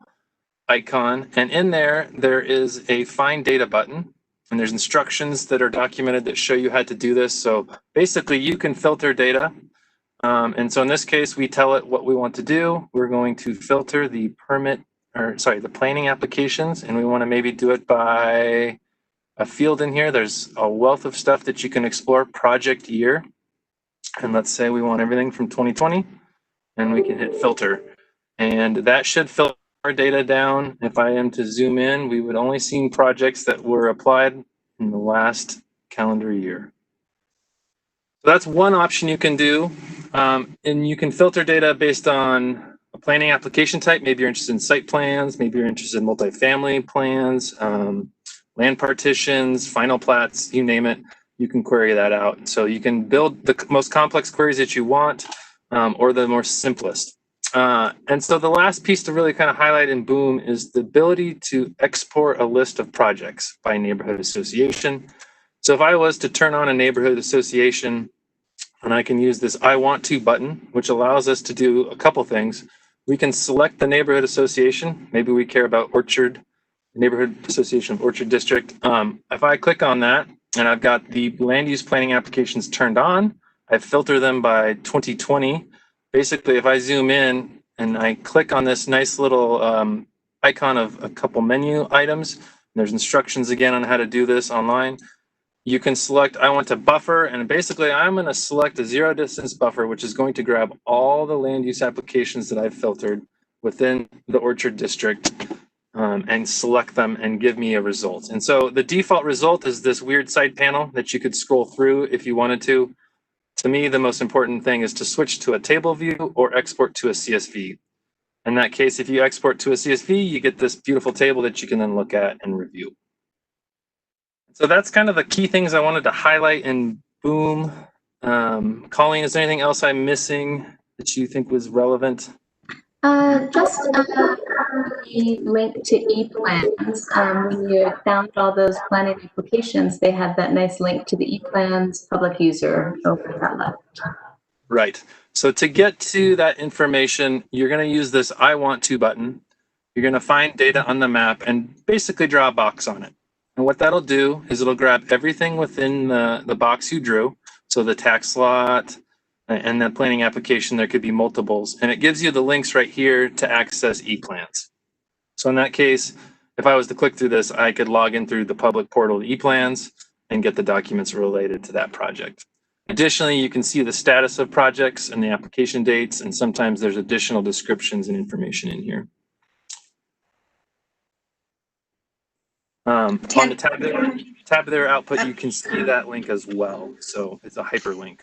icon. And in there, there is a find data button. And there's instructions that are documented that show you how to do this. So basically you can filter data. And so in this case, we tell it what we want to do. We're going to filter the the planning applications, and we want to maybe do it by a field in here. There's a wealth of stuff that you can explore project year. And let's say we want everything from 2020, and we can hit filter. And that should filter our data down, if I am to zoom in, we would only see projects that were applied in the last calendar year. So that's one option you can do. And you can filter data based on a planning application type. Maybe you're interested in site plans, maybe you're interested in multifamily plans, land partitions, final plats, you name it, you can query that out. So you can build the most complex queries that you want, or the more simplest. And so the last piece to really kind of highlight in Boom is the ability to export a list of projects by neighborhood association. So if I was to turn on a neighborhood association, and I can use this I want to button, which allows us to do a couple things. We can select the neighborhood association. Maybe we care about Orchard, Neighborhood Association of Orchard District. If I click on that and I've got the land use planning applications turned on, I filter them by 2020. Basically, if I zoom in and I click on this nice little icon of a couple menu items, there's instructions again on how to do this online. You can select, I want to buffer, and basically I'm going to select a zero distance buffer, which is going to grab all the land use applications that I've filtered within the Orchard District and select them and give me a result. And so the default result is this weird side panel that you could scroll through if you wanted to. To me, the most important thing is to switch to a table view or export to a CSV. In that case, if you export to a CSV, you get this beautiful table that you can then look at and review. So that's kind of the key things I wanted to highlight in Boom. Colleen, is there anything else I'm missing that you think was relevant? Just the link to ePlans. When you download all those planning applications, they have that nice link to the ePlans public user over that left. Right. So to get to that information, you're going to use this I want to button. You're going to find data on the map and basically draw a box on it. And what that'll do is it'll grab everything within the box you drew. So the tax lot and the planning application, there could be multiples. And it gives you the links right here to access ePlans. So in that case, if I was to click through this, I could log in through the public portal to ePlans and get the documents related to that project. Additionally, you can see the status of projects and the application dates, and sometimes there's additional descriptions and information in here. On the tabular output, you can see that link as well. So it's a hyperlink.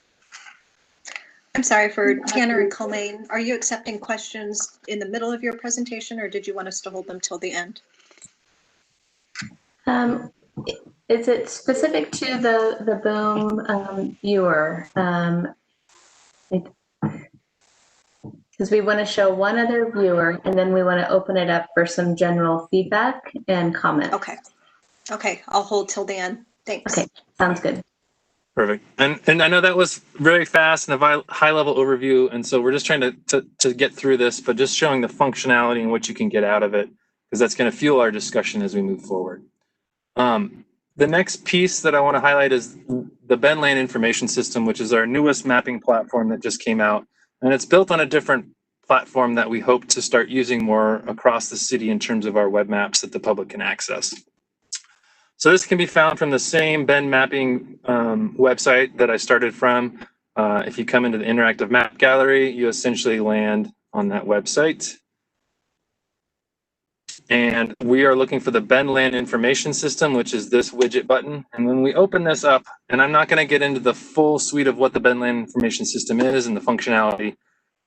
I'm sorry, for Tanner and Colleen, are you accepting questions in the middle of your presentation, or did you want us to hold them till the end? Is it specific to the Boom viewer? Because we want to show one other viewer, and then we want to open it up for some general feedback and comment. Okay. Okay, I'll hold till the end. Thanks. Okay, sounds good. Perfect. And I know that was very fast and a high level overview. And so we're just trying to get through this, but just showing the functionality and what you can get out of it, because that's going to fuel our discussion as we move forward. The next piece that I want to highlight is the Bend Land Information System, which is our newest mapping platform that just came out. And it's built on a different platform that we hope to start using more across the city in terms of our web maps that the public can access. So this can be found from the same Bend mapping website that I started from. If you come into the interactive map gallery, you essentially land on that website. And we are looking for the Bend Land Information System, which is this widget button. And when we open this up, and I'm not going to get into the full suite of what the Bend Land Information System is and the functionality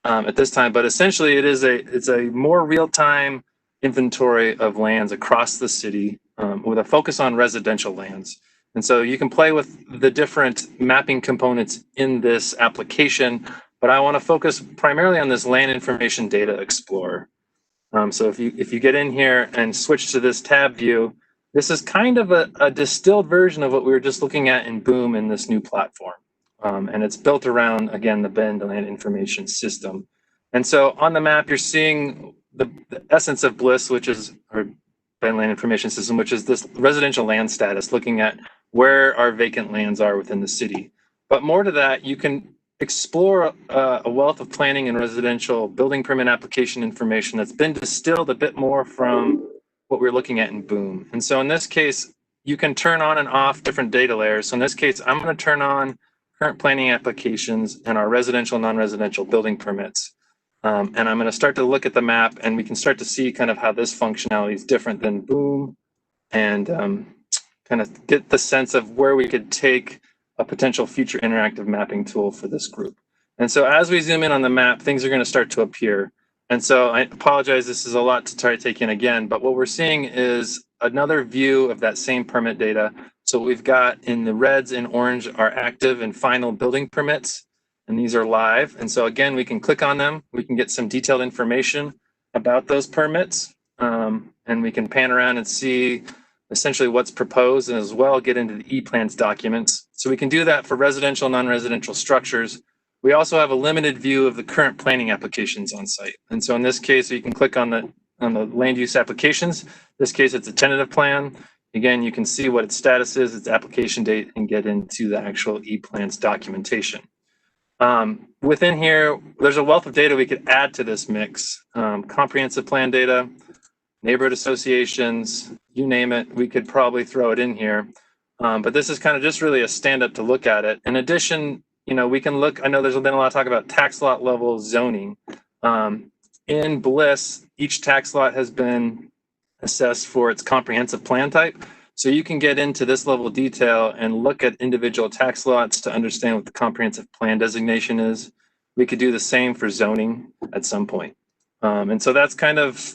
at this time, but essentially it's a more real-time inventory of lands across the city with a focus on residential lands. And so you can play with the different mapping components in this application, but I want to focus primarily on this Land Information Data Explorer. So if you get in here and switch to this tab view, this is kind of a distilled version of what we were just looking at in Boom in this new platform. And it's built around, again, the Bend Land Information System. And so on the map, you're seeing the essence of BLISS, which is our Bend Land Information System, which is this residential land status, looking at where our vacant lands are within the city. But more to that, you can explore a wealth of planning and residential building permit application information that's been distilled a bit more from what we're looking at in Boom. And so in this case, you can turn on and off different data layers. So in this case, I'm going to turn on current planning applications and our residential, non-residential building permits. And I'm going to start to look at the map, and we can start to see kind of how this functionality is different than Boom, and kind of get the sense of where we could take a potential future interactive mapping tool for this group. And so as we zoom in on the map, things are going to start to appear. And so I apologize, this is a lot to try to take in again, but what we're seeing is another view of that same permit data. So what we've got in the reds and orange are active and final building permits, and these are live. And so again, we can click on them. We can get some detailed information about those permits, and we can pan around and see essentially what's proposed, and as well get into the E-plans documents. So we can do that for residential, non-residential structures. We also have a limited view of the current planning applications on site. And so in this case, you can click on the land use applications. In this case, it's a tentative plan. Again, you can see what its status is, its application date, and get into the actual E-plans documentation. Within here, there's a wealth of data we could add to this mix. Comprehensive plan data, neighborhood associations, you name it, we could probably throw it in here. But this is kind of just really a stand-up to look at it. In addition, you know, we can look, I know there's been a lot of talk about tax lot level zoning. In Bliss, each tax lot has been assessed for its comprehensive plan type. So you can get into this level of detail and look at individual tax lots to understand what the comprehensive plan designation is. We could do the same for zoning at some point. And so that's kind of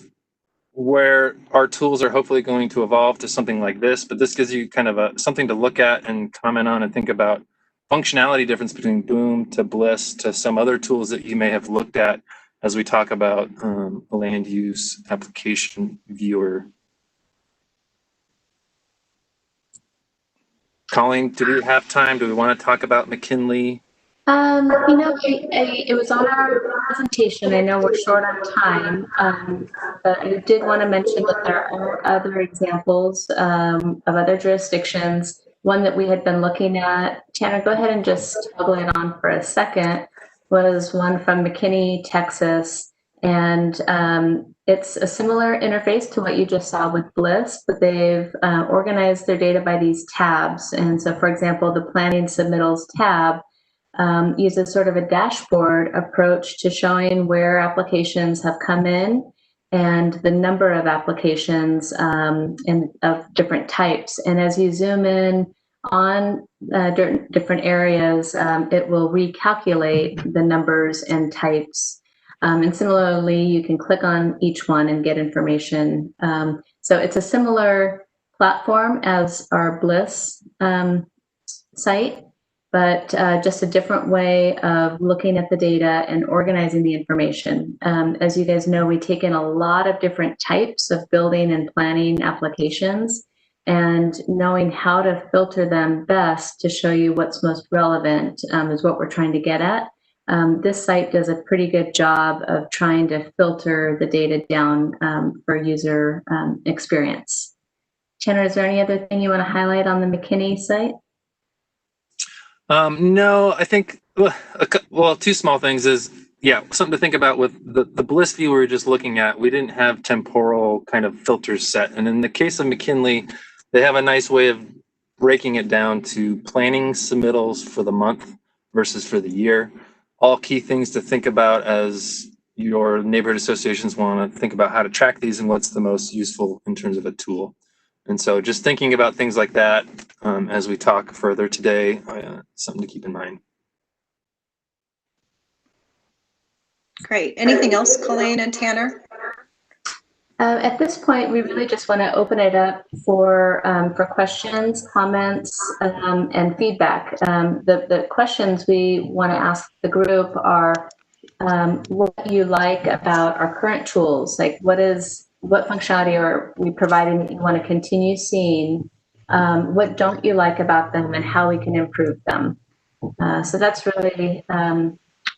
where our tools are hopefully going to evolve to something like this, but this gives you kind of something to look at and comment on and think about functionality difference between Boom to Bliss to some other tools that you may have looked at as we talk about a land use application viewer. Colleen, do we have time? Do we want to talk about McKinley? You know, it was on our presentation. I know we're short on time, but I did want to mention that there are other examples of other jurisdictions. One that we had been looking at, Tanner, go ahead and just toggle it on for a second, was one from McKinney, Texas. And it's a similar interface to what you just saw with Bliss, but they've organized their data by these tabs. And so, for example, the planning submittals tab uses sort of a dashboard approach to showing where applications have come in and the number of applications and of different types. And as you zoom in on different areas, it will recalculate the numbers and types. And similarly, you can click on each one and get information. So it's a similar platform as our Bliss site, but just a different way of looking at the data and organizing the information. As you guys know, we take in a lot of different types of building and planning applications, and knowing how to filter them best to show you what's most relevant is what we're trying to get at. This site does a pretty good job of trying to filter the data down for user experience. Tanner, is there any other thing you want to highlight on the McKinney site? No, I think, well, two small things is, yeah, something to think about with the Bliss view we were just looking at, we didn't have temporal kind of filters set. And in the case of McKinley, they have a nice way of breaking it down to planning submittals for the month versus for the year. All key things to think about as your neighborhood associations want to think about how to track these and what's the most useful in terms of a tool. And so just thinking about things like that as we talk further today, something to keep in mind. Great. Anything else, Colleen and Tanner? At this point, we really just want to open it up for questions, comments, and feedback. The questions we want to ask the group are what you like about our current tools, like what functionality are we providing that you want to continue seeing? What don't you like about them and how we can improve them? So that's really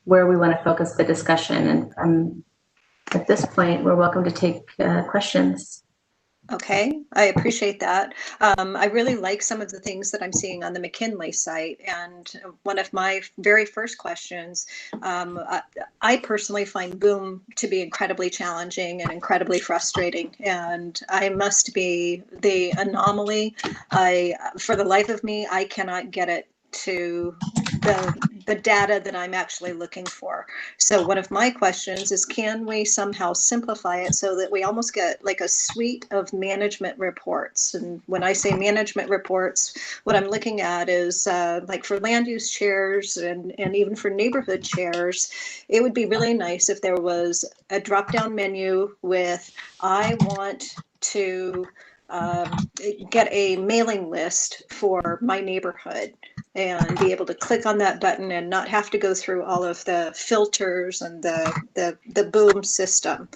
where we want to focus the discussion. And at this point, we're welcome to take questions. Okay, I appreciate that. I really like some of the things that I'm seeing on the McKinley site. And one of my very first questions, I personally find Boom to be incredibly challenging and incredibly frustrating. And I must be the anomaly. For the life of me, I cannot get it to the the data that I'm actually looking for. So one of my questions is, can we somehow simplify it so that we almost get like a suite of management reports? And when I say management reports, what I'm looking at is like for land use chairs and even for neighborhood chairs, it would be really nice if there was a drop-down menu with, I want to get a mailing list for my neighborhood, and be able to click on that button and not have to go through all of the filters and the boom system.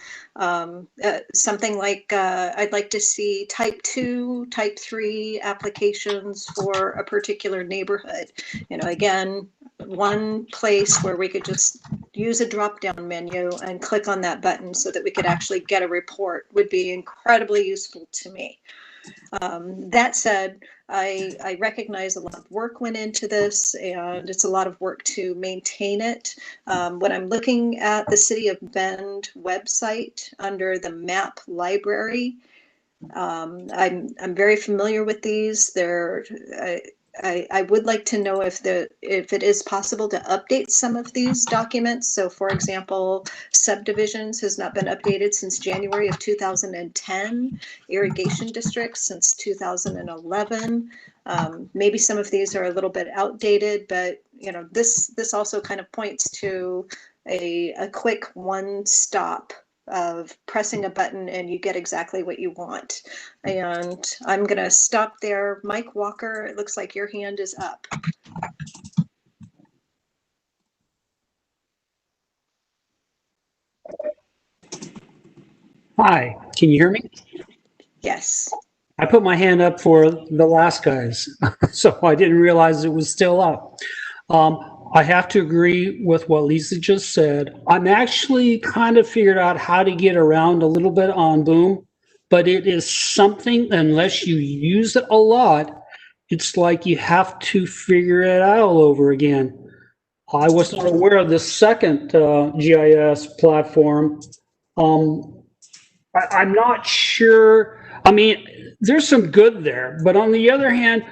Something like I'd like to see type 2, type 3 applications for a particular neighborhood. You know, again, one place where we could just use a drop-down menu and click on that button so that we could actually get a report would be incredibly useful to me. That said, I recognize a lot of work went into this, and it's a lot of work to maintain it. When I'm looking at the City of Bend website under the map library, I'm very familiar with these. I would like to know if it is possible to update some of these documents. So, for example, subdivisions has not been updated since January of 2010. Irrigation districts since 2011. Maybe some of these are a little bit outdated, but you know, this also kind of points to a quick one-stop of pressing a button and you get exactly what you want. And I'm going to stop there. Mike Walker, it looks like your hand is up. Hi, can you hear me? Yes. I put my hand up for the last guys, so I didn't realize it was still up. I have to agree with what Lisa just said. I'm actually kind of figured out how to get around a little bit on Boom, but it is something, unless you use it a lot, it's like you have to figure it out all over again. I was not aware of the second GIS platform. I'm not sure. I mean, there's some good there, but on the other hand,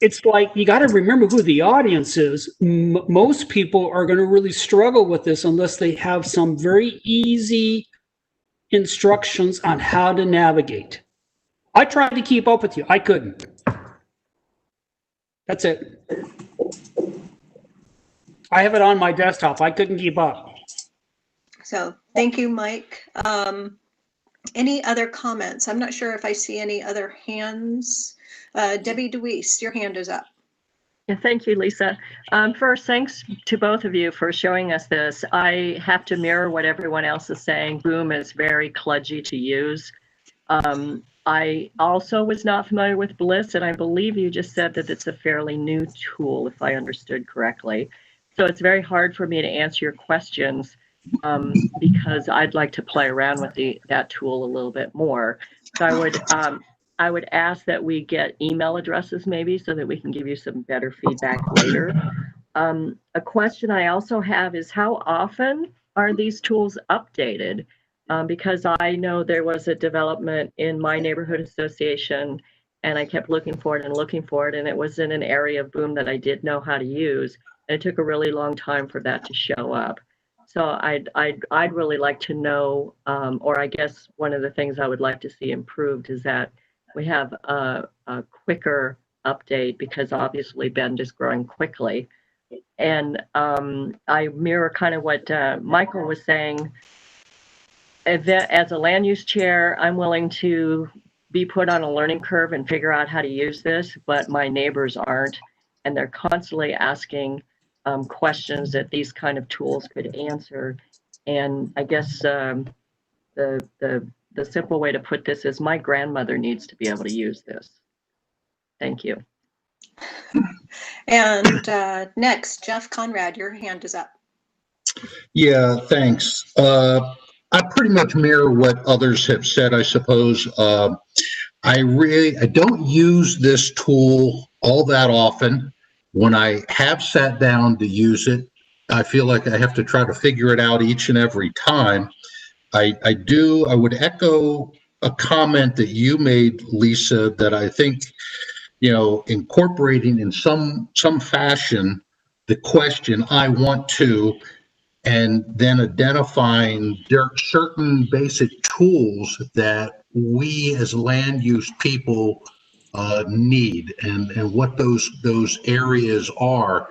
it's like you got to remember who the audience is. Most people are going to really struggle with this unless they have some very easy instructions on how to navigate. I tried to keep up with you. I couldn't. That's it. I have it on my desktop. I couldn't keep up. So thank you, Mike. Any other comments? I'm not sure if I see any other hands. Debbie DeWeese, your hand is up. Yeah, thank you, Lisa. First, thanks to both of you for showing us this. I have to mirror what everyone else is saying. Boom is very kludgy to use. I also was not familiar with Bliss, and I believe you just said that it's a fairly new tool, if I understood correctly. So it's very hard for me to answer your questions because I'd like to play around with that tool a little bit more. So I would ask that we get email addresses maybe so that we can give you some better feedback later. A question I also have is, how often are these tools updated? Because I know there was a development in my neighborhood association and I kept looking for it, and it was in an area of Boom that I did know how to use, and it took a really long time for that to show up. So I'd really like to know, or I guess one of the things I would like to see improved is that we have a quicker update, because obviously Bend is growing quickly. And I mirror kind of what Michael was saying. As a land use chair, I'm willing to be put on a learning curve and figure out how to use this, but my neighbors aren't, and they're constantly asking questions that these kind of tools could answer. And I guess the simple way to put this is my grandmother needs to be able to use this. Thank you. And next, Jeff Conrad, your hand is up. Yeah, thanks. I pretty much mirror what others have said, I suppose. I don't use this tool all that often. When I have sat down to use it, I feel like I have to try to figure it out each and every time. I would echo a comment that you made, Lisa, that I think, you know, incorporating in some fashion the question, I want to, and then identifying certain basic tools that we as land use people need, and what those areas are.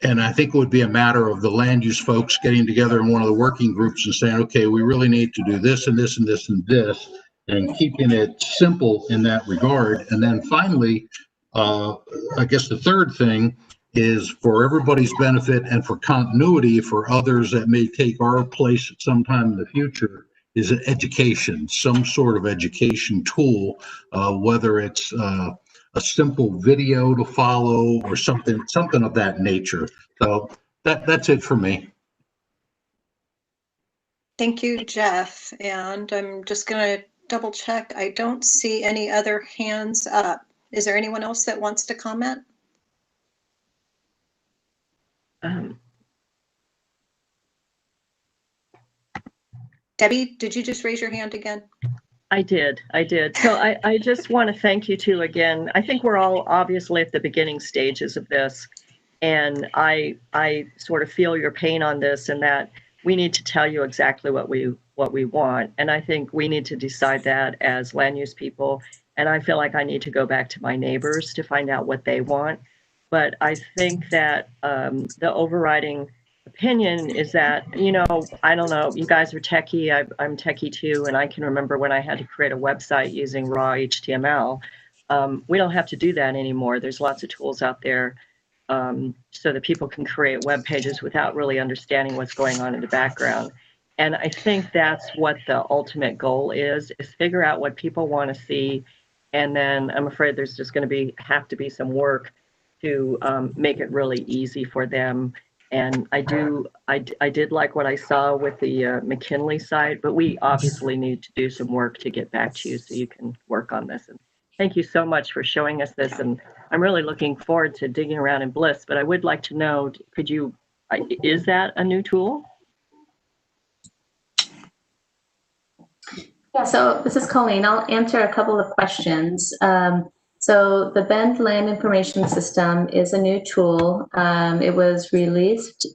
And I think it would be a matter of the land use folks getting together in one of the working groups and saying, okay, we really need to do this and this and this and this, and keeping it simple in that regard. And then finally, I guess the third thing is, for everybody's benefit and for continuity for others that may take our place at some time in the future, is an education, some sort of education tool, whether it's a simple video to follow or something of that nature. So that's it for me. Thank you, Jeff. And I'm just going to double check. I don't see any other hands up. Is there anyone else that wants to comment? Debbie, did you just raise your hand again? I did. So I just want to thank you two again. I think we're all obviously at the beginning stages of this, and I sort of feel your pain on this, and that we need to tell you exactly what we want. And I think we need to decide that as land use people. And I feel like I need to go back to my neighbors to find out what they want. But I think that the overriding opinion is that, I don't know, you guys are techie, I'm techie too, and I can remember when I had to create a website using raw HTML. We don't have to do that anymore. There's lots of tools out there so that people can create web pages without really understanding what's going on in the background. And I think that's what the ultimate goal is figure out what people want to see. And then I'm afraid there's just going to have to be some work to make it really easy for them. And I did like what I saw with the McKinley site, but we obviously need to do some work to get back to you so you can work on this. And thank you so much for showing us this. And I'm really looking forward to digging around in Bliss, but I would like to know, is that a new tool? Yeah, so this is Colleen. I'll answer a couple of questions. So the Bend Land Information System is a new tool. It was released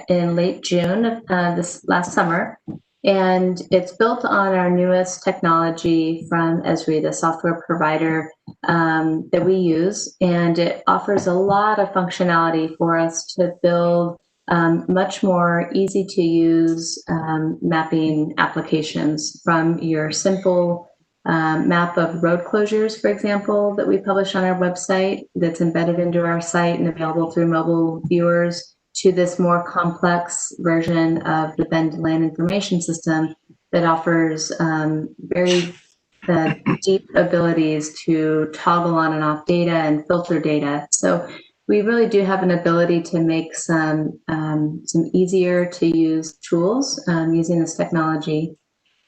in late June of this last summer, and it's built on our newest technology from Esri, the software provider that we use, and it offers a lot of functionality for us to build much more easy to use mapping applications, from your simple map of road closures, for example, that we publish on our website that's embedded into our site and available through mobile viewers, to this more complex version of the Bend Land Information System that offers very deep abilities to toggle on and off data and filter data. So we really do have an ability to make some easier to use tools using this technology.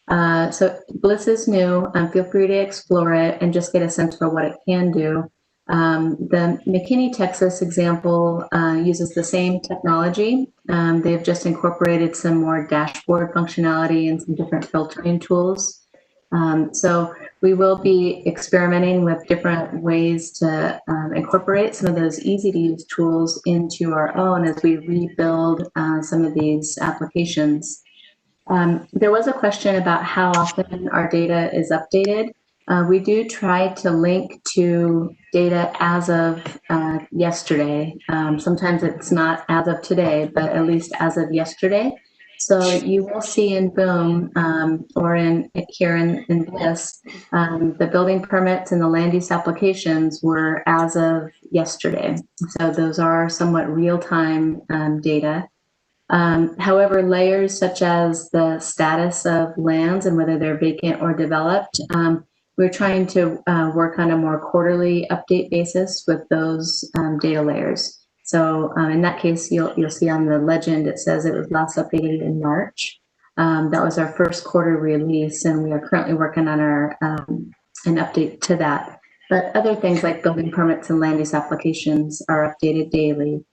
So Bliss is new. Feel free to explore it and just get a sense for what it can do. The McKinney, Texas example uses the same technology. They've just incorporated some more dashboard functionality and some different filtering tools. So we will be experimenting with different ways to incorporate some of those easy to use tools into our own as we rebuild some of these applications. There was a question about how often our data is updated. We do try to link to data as of yesterday. Sometimes it's not as of today, but at least as of yesterday. So you will see in Boom or here in Bliss, the building permits and the land use applications were as of yesterday. So those are somewhat real-time data. However, layers such as the status of lands and whether they're vacant or developed, we're trying to work on a more quarterly update basis with those data layers. So in that case, you'll see on the legend, it says it was last updated in March. That was our first quarter release, and we are currently working on an update to that. But other things like building permits and land use applications are updated daily.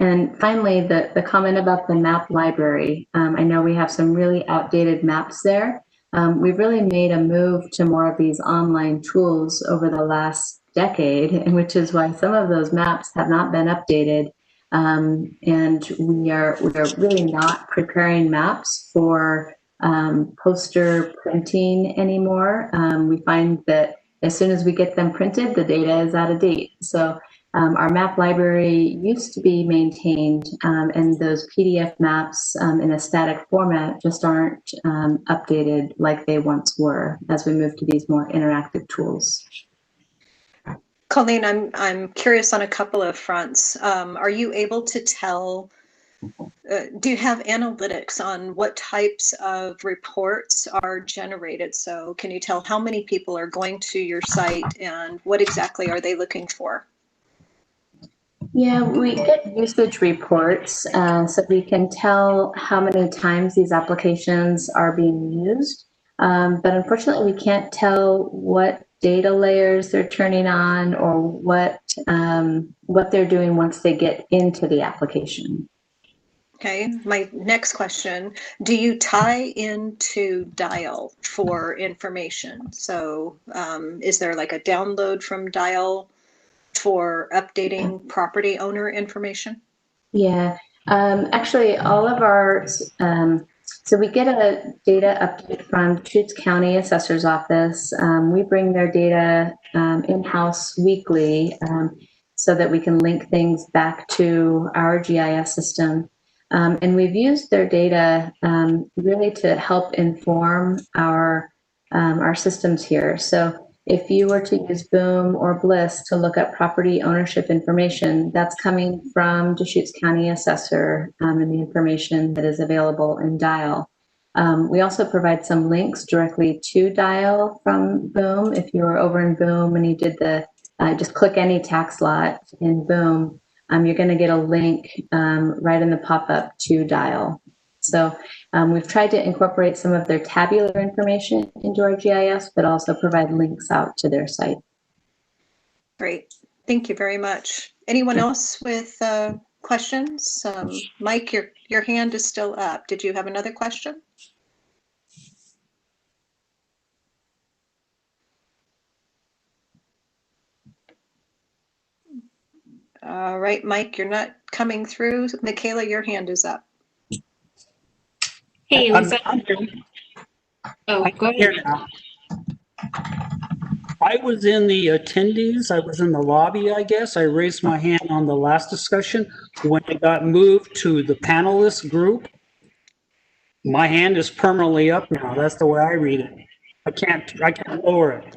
And finally, the comment about the map library. I know we have some really outdated maps there. We've really made a move to more of these online tools over the last decade, and which is why some of those maps have not been updated. And we are really not preparing maps for poster printing anymore. We find that as soon as we get them printed, the data is out of date. So our map library used to be maintained, and those PDF maps in a static format just aren't updated like they once were as we move to these more interactive tools. Colleen, I'm curious on a couple of fronts. Are you able to tell, do you have analytics on what types of reports are generated? So can you tell how many people are going to your site and what exactly are they looking for? Yeah, we get usage reports, so we can tell how many times these applications are being used. But unfortunately, we can't tell what data layers they're turning on or what they're doing once they get into the application. Okay, my next question, do you tie into Dial for information? So is there like a download from Dial for updating property owner information? Yeah, actually all of our, so we get a data update from Deschutes County Assessor's Office. We bring their data in-house weekly so that we can link things back to our GIS system. And we've used their data really to help inform our systems here. So if you were to use Boom or Bliss to look up property ownership information, that's coming from Deschutes County Assessor and the information that is available in Dial. We also provide some links directly to Dial from Boom. If you were over in Boom and you did the, just click any tax lot in Boom, you're going to get a link right in the pop-up to Dial. So we've tried to incorporate some of their tabular information into our GIS, but also provide links out to their site. Great, thank you very much. Anyone else with questions? Mike, your hand is still up. Did you have another question? All right, Mike, you're not coming through. Michaela, your hand is up. Hey, Lisa. Oh, go ahead. I was in the attendees. I was in the lobby, I guess. I raised my hand on the last discussion. When it got moved to the panelist group, my hand is permanently up now. That's the way I read it. I can't lower it.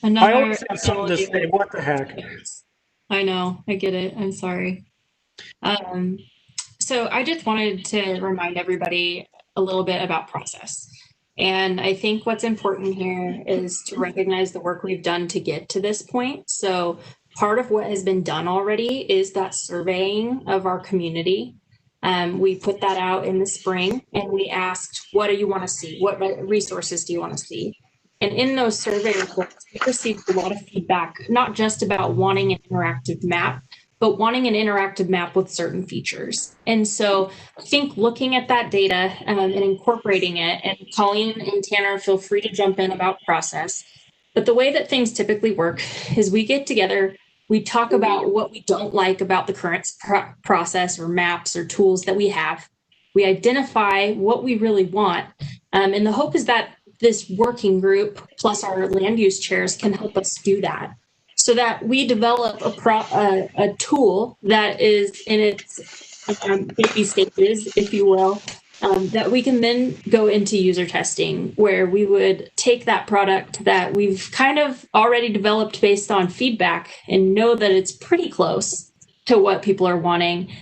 I always have something to say. What the heck? I know. I get it. I'm sorry. So I just wanted to remind everybody a little bit about process. And I think what's important here is to recognize the work we've done to get to this point. So part of what has been done already is that surveying of our community. We put that out in the spring and we asked, what do you want to see? What resources do you want to see? And in those survey reports, we received a lot of feedback, not just about wanting an interactive map, but wanting an interactive map with certain features. And so I think looking at that data and incorporating it, and Colleen and Tanner, feel free to jump in about process. But the way that things typically work is we get together, we talk about what we don't like about the current process or maps or tools that we have. We identify what we really want. And the hope is that this working group plus our land use chairs can help us do that, so that we develop a tool that is in its baby stages, if you will, that we can then go into user testing, where we would take that product that we've kind of already developed based on feedback and know that it's pretty close to what people are wanting,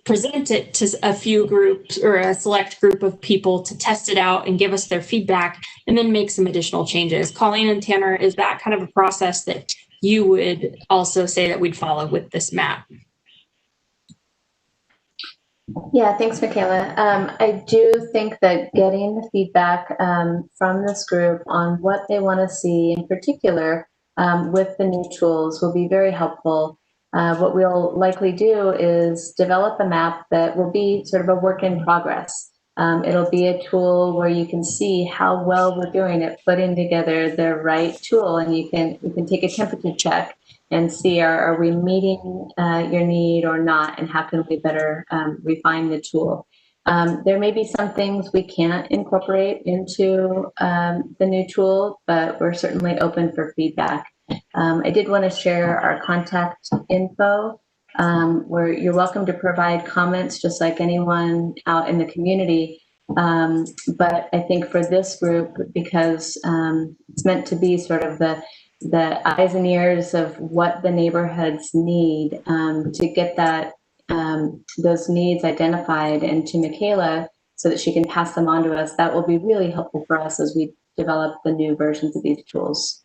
present it to a few groups or a select group of people to test it out and give us their feedback, and then make some additional changes. Colleen and Tanner, is that kind of a process that you would also say that we'd follow with this map? Yeah, thanks, Michaela. I do think that getting the feedback from this group on what they want to see in particular with the new tools will be very helpful. What we'll likely do is develop a map that will be sort of a work in progress. It'll be a tool where you can see how well we're doing at putting together the right tool, and you can take a temperature check and see are we meeting your need or not, and how can we better refine the tool. There may be some things we can't incorporate into the new tool, but we're certainly open for feedback. I did want to share our contact info, where you're welcome to provide comments just like anyone out in the community. But I think for this group, because it's meant to be sort of the eyes and ears of what the neighborhoods need, to get that those needs identified and to Michaela so that she can pass them on to us, that will be really helpful for us as we develop the new versions of these tools.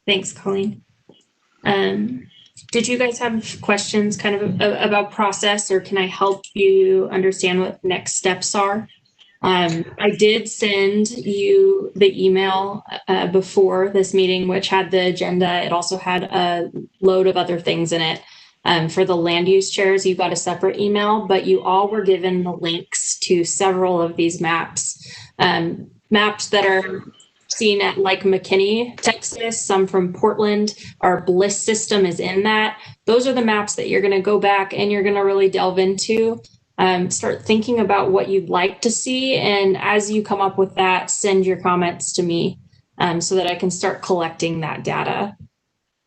Thanks, Colleen. Did you guys have questions kind of about process, or can I help you understand what next steps are? I did send you the email before this meeting, which had the agenda. It also had a load of other things in it. For the land use chairs, you got a separate email, but you all were given the links to several of these maps, maps that are seen at like McKinney, Texas, some from Portland. Our Bliss system is in that. Those are the maps that you're going to go back and you're going to really delve into. Start thinking about what you'd like to see. And as you come up with that, send your comments to me so that I can start collecting that data.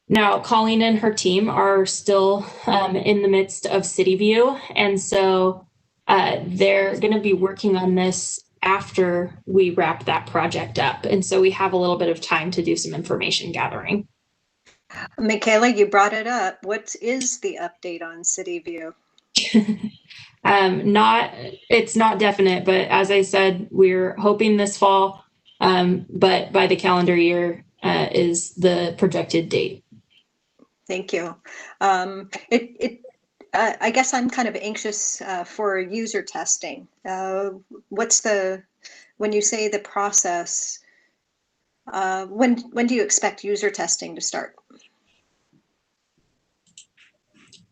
Now, Colleen and her team are still in the midst of City View. And so they're going to be working on this after we wrap that project up. And so we have a little bit of time to do some information gathering. Michaela, you brought it up. What is the update on City View? It's not definite, but as I said, we're hoping this fall, but by the calendar year is the projected date. Thank you. I guess I'm kind of anxious for user testing. When you say the process, when do you expect user testing to start?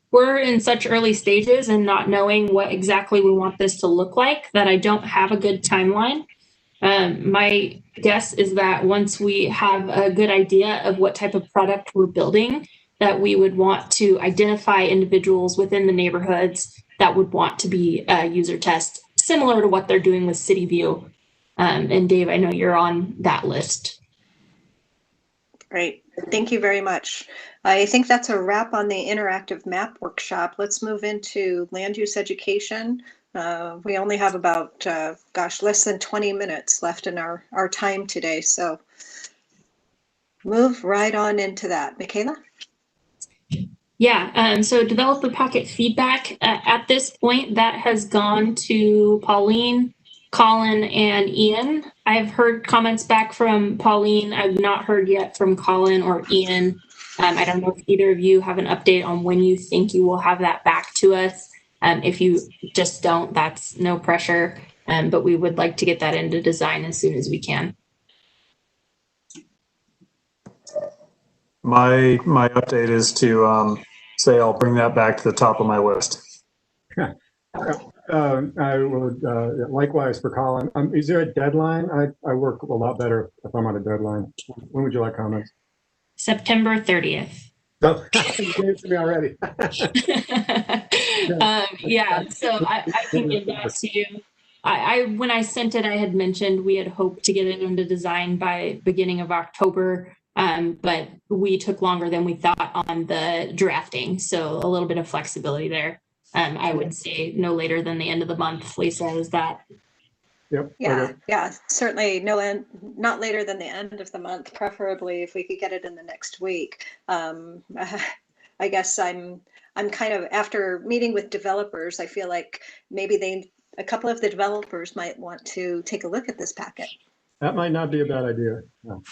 We're in such early stages and not knowing what exactly we want this to look like that I don't have a good timeline. My guess is that once we have a good idea of what type of product we're building, that we would want to identify individuals within the neighborhoods that would want to be a user test, similar to what they're doing with City View. And Dave, I know you're on that list. Great. Thank you very much. I think that's a wrap on the interactive map workshop. Let's move into land use education. We only have about, less than 20 minutes left in our time today. So move right on into that. Michaela? Yeah, so developer pocket feedback. At this point, that has gone to Pauline, Colin, and Ian. I've heard comments back from Pauline. I've not heard yet from Colin or Ian. I don't know if either of you have an update on when you think you will have that back to us. If you just don't, that's no pressure. But we would like to get that into design as soon as we can. My update is to say I'll bring that back to the top of my list. I would likewise for Colin. Is there a deadline? I work a lot better if I'm on a deadline. When would you like comments? September 30th. Oh, you gave it to me already. Yeah, so I can give that to you. When I sent it, I had mentioned we had hoped to get it into design by beginning of October, but we took longer than we thought on the drafting. So a little bit of flexibility there. I would say no later than the end of the month. Lisa, is that? Yep. Yeah, Okay. yeah, certainly not later than the end of the month, preferably if we could get it in the next week. I guess I'm kind of, after meeting with developers, I feel like maybe a couple of the developers might want to take a look at this packet. That might not be a bad idea. No.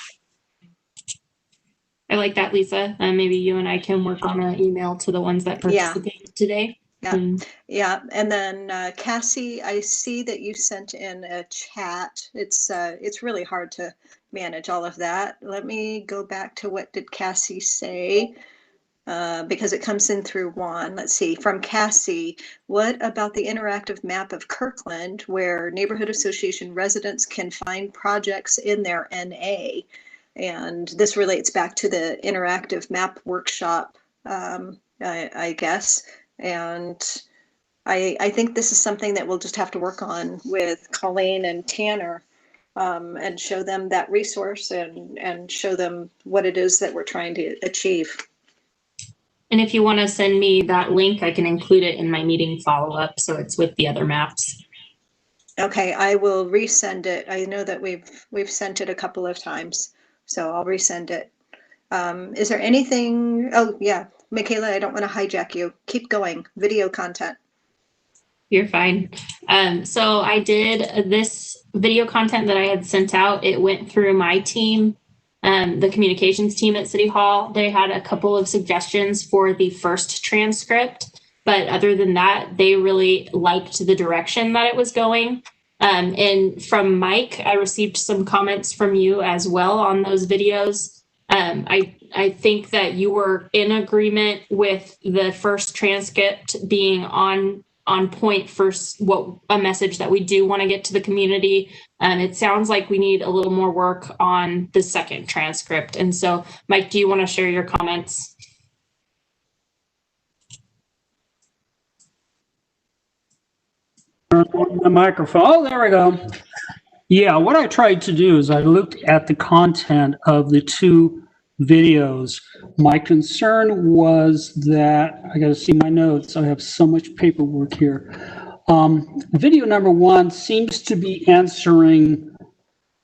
I like that, Lisa. Maybe you and I can work on an email to the ones that participated today. Yeah, yeah. And then Cassie, I see that you sent in a chat. It's really hard to manage all of that. Let me go back to what did Cassie say. because it comes in through Juan. Let's see, from Cassie, what about the interactive map of Kirkland where neighborhood association residents can find projects in their NA? And this relates back to the interactive map workshop, I guess. And I think this is something that we'll just have to work on with Colleen and Tanner, and show them that resource and show them what it is that we're trying to achieve. And if you want to send me that link, I can include it in my meeting follow-up, so it's with the other maps. Okay, I will resend it. I know that we've sent it a couple of times, so I'll resend it. Is there anything? Oh yeah, Michaela, I don't want to hijack you. Keep going. Video content. You're fine. So I did this video content that I had sent out. It went through my team, the communications team at City Hall. They had a couple of suggestions for the first transcript, but other than that, they really liked the direction that it was going. And from Mike, I received some comments from you as well on those videos. I think that you were in agreement with the first transcript being on point for what a message that we do want to get to the community. It sounds like we need a little more work on the second transcript. And so, Mike, do you want to share your comments? The microphone. Oh, there we go. Yeah, what I tried to do is I looked at the content of the two videos. My concern was that I got to see my notes. I have so much paperwork here. Video number one seems to be answering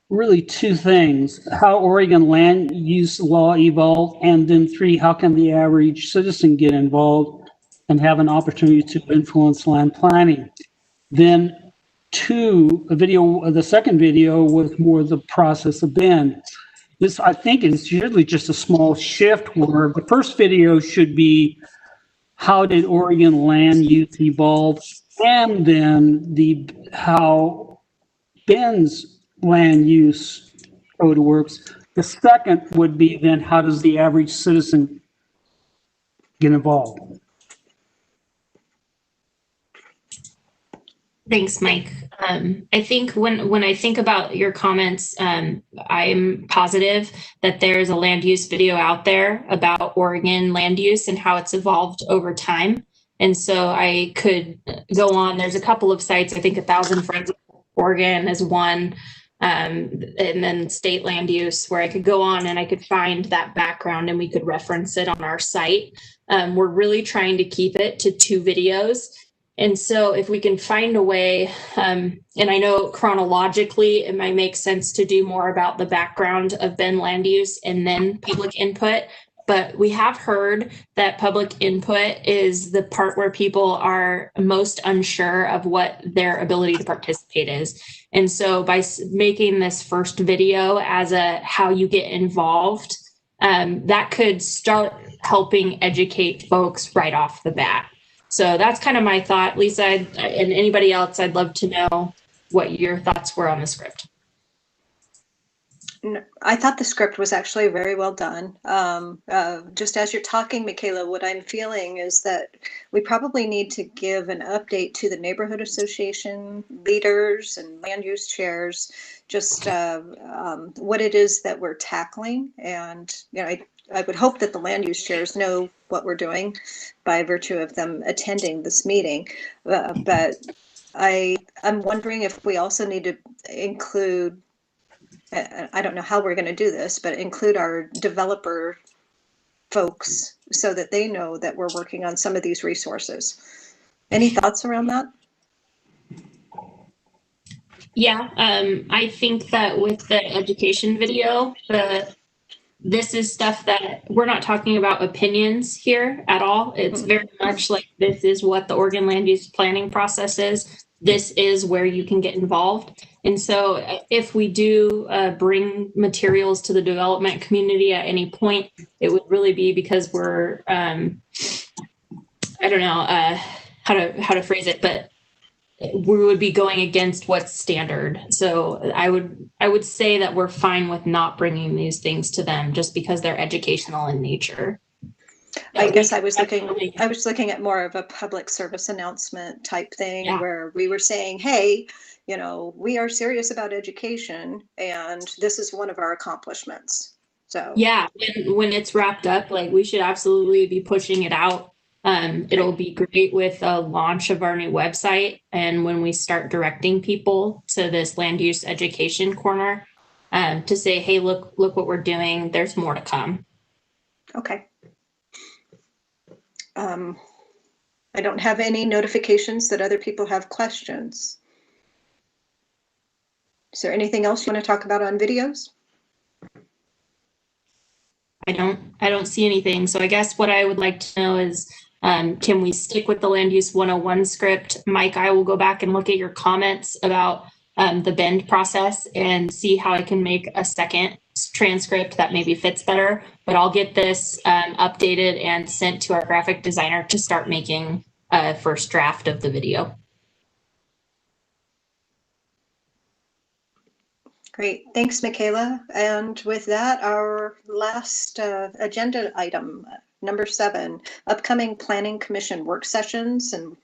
really two things: how Oregon land use law evolved, and then three, how can the average citizen get involved and have an opportunity to influence land planning. Then two, the second video was more the process of Bend. This, I think, is usually just a small shift where the first video should be how did Oregon land use evolve, and then how Bend's land use code works. The second would be then how does the average citizen get involved. Thanks, Mike. I think when I think about your comments, I'm positive that there's a land use video out there about Oregon land use and how it's evolved over time. And so I could go on. There's a couple of sites. I think 1,000 Friends of Oregon is one, and then state land use, where I could go on and I could find that background and we could reference it on our site. We're really trying to keep it to 2 videos. And so if we can find a way, and I know chronologically, it might make sense to do more about the background of Bend land use and then public input. But we have heard that public input is the part where people are most unsure of what their ability to participate is. And so by making this first video as a how you get involved, that could start helping educate folks right off the bat. So that's kind of my thought. Lisa, and anybody else, I'd love to know what your thoughts were on the script. I thought the script was actually very well done. Just as you're talking, Michaela, what I'm feeling is that we probably need to give an update to the neighborhood association leaders and land use chairs, just what it is that we're tackling. And I would hope that the land use chairs know what we're doing by virtue of them attending this meeting. But I'm wondering if we also need to include, I don't know how we're going to do this, but include our developer folks so that they know that we're working on some of these resources. Any thoughts around that? Yeah, I think that with the education video, this is stuff that we're not talking about opinions here at all. It's very much like this is what the Oregon land use planning process is. This is where you can get involved. And so if we do bring materials to the development community at any point, it would really be because we're, I don't know how to phrase it, but we would be going against what's standard. So I would say that we're fine with not bringing these things to them just because they're educational in nature. I guess I was looking at more of a public service announcement type thing where we were saying, hey, you know, we are serious about education and this is one of our accomplishments. So yeah, when it's wrapped up, like we should absolutely be pushing it out. It'll be great with a launch of our new website and when we start directing people to this land use education corner, to say, hey, look what we're doing. There's more to come. Okay. I don't have any notifications that other people have questions. Is there anything else you want to talk about on videos? I don't see anything. So I guess what I would like to know is, can we stick with the Land Use 101 script? Mike, I will go back and look at your comments about the bend process and see how I can make a second transcript that maybe fits better, but I'll get this updated and sent to our graphic designer to start making a first draft of the video. Great, thanks, Michaela. And with that, our last agenda item, number 7, upcoming Planning Commission work sessions, and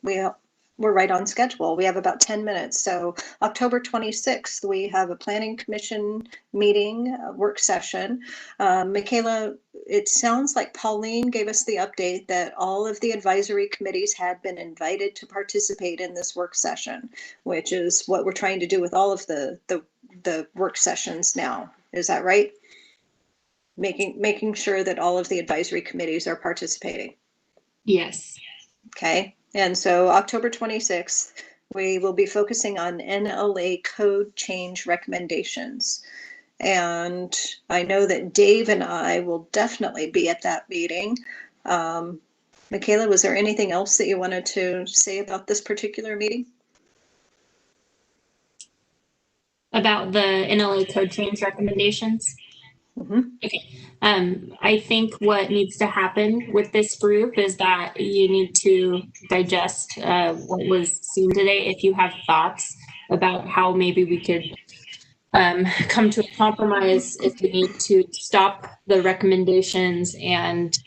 we're right on schedule. We have about 10 minutes. So October 26th, we have a Planning Commission meeting, work session. Michaela, it sounds like Pauline gave us the update that all of the advisory committees had been invited to participate in this work session, which is what we're trying to do with all of the work sessions now. Is that right? Making sure that all of the advisory committees are participating. Yes. Okay. And so October 26th, we will be focusing on NLA code change recommendations. And I know that Dave and I will definitely be at that meeting. Michaela, was there anything else that you wanted to say about this particular meeting? About the NLA code change recommendations? Mm-hmm. Okay. I think what needs to happen with this group is that you need to digest what was seen today. If you have thoughts about how maybe we could come to a compromise, if we need to stop the recommendations and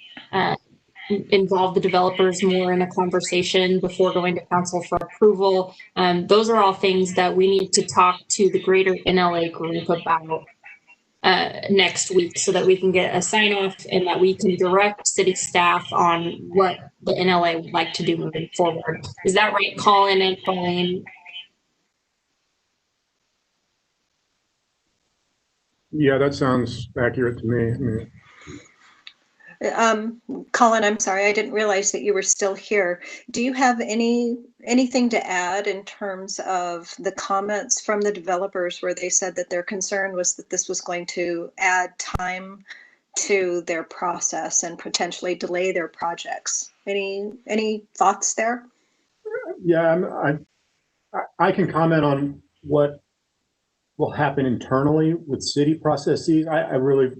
involve the developers more in a conversation before going to council for approval. Those are all things that we need to talk to the greater NLA group about next week so that we can get a sign off and that we can direct city staff on what the NLA would like to do moving forward. Is that right, Colin and Pauline? Yeah, that sounds accurate to me. Colin, I'm sorry, I didn't realize that you were still here. Do you have anything to add in terms of the comments from the developers where they said that their concern was that this was going to add time to their process and potentially delay their projects? Any thoughts there? Yeah, I can comment on what will happen internally with city processes. I really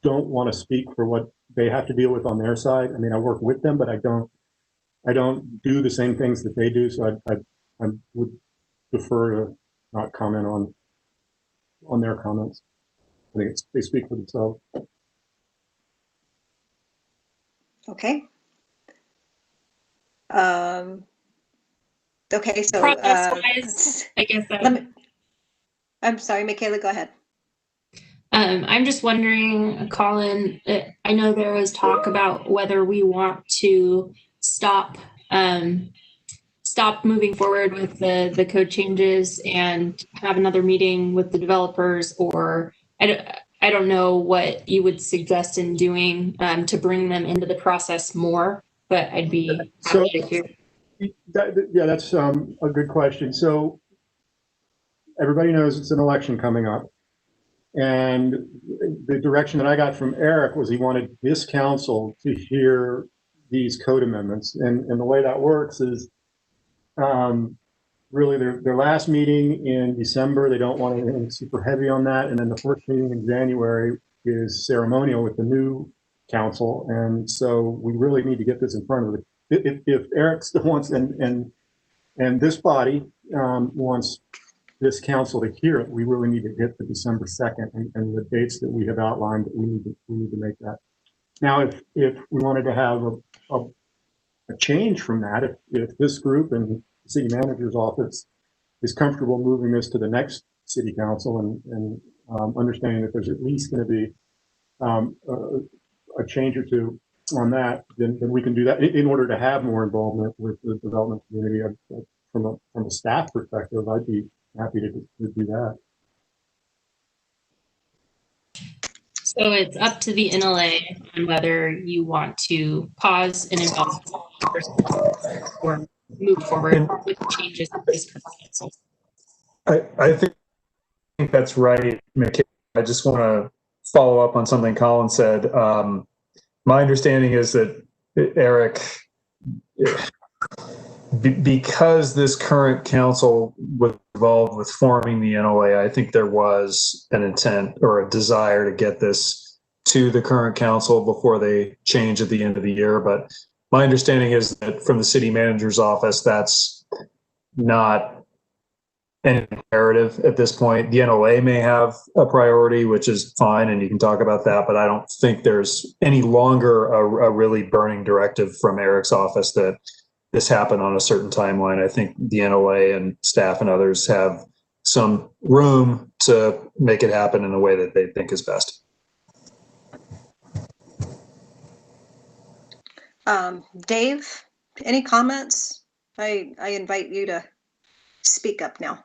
don't want to speak for what they have to deal with on their side. I mean, I work with them, but I don't do the same things that they do. So I would prefer to not comment on their comments. I think they speak for themselves. Okay. Okay, so I guess I'm sorry, Michaela, go ahead. I'm just wondering, Colin, I know there was talk about whether we want to stop moving forward with the code changes and have another meeting with the developers, or I don't know what you would suggest in doing to bring them into the process more, but I'd be happy to hear. Yeah, that's a good question. So everybody knows it's an election coming up. And the direction that I got from Eric was he wanted this council to hear these code amendments. And the way that works is really their last meeting in December, they don't want anything super heavy on that. And then the first meeting in January is ceremonial with the new council. And so we really need to get this in front of it. If Eric still wants, and this body wants this council to hear it, we really need to get to December 2nd and the dates that we have outlined. We need to make that Now, if we wanted to have a change from that, if this group and the city manager's office is comfortable moving this to the next city council and understanding that there's at least going to be a change or two on that, then we can do that in order to have more involvement with the development community. From a staff perspective, I'd be happy to do that. So it's up to the NLA on whether you want to pause and involve or move forward with changes to this council. I think that's right, Michaela. I just want to follow up on something Colin said. My understanding is that Eric, because this current council was involved with forming the NLA, I think there was an intent or a desire to get this to the current council before they change at the end of the year. But my understanding is that from the city manager's office, that's not an imperative at this point. The NLA may have a priority, which is fine, and you can talk about that, but I don't think there's any longer a really burning directive from Eric's office that this happened on a certain timeline. I think the NLA and staff and others have some room to make it happen in a way that they think is best. Dave, any comments? I invite you to speak up now.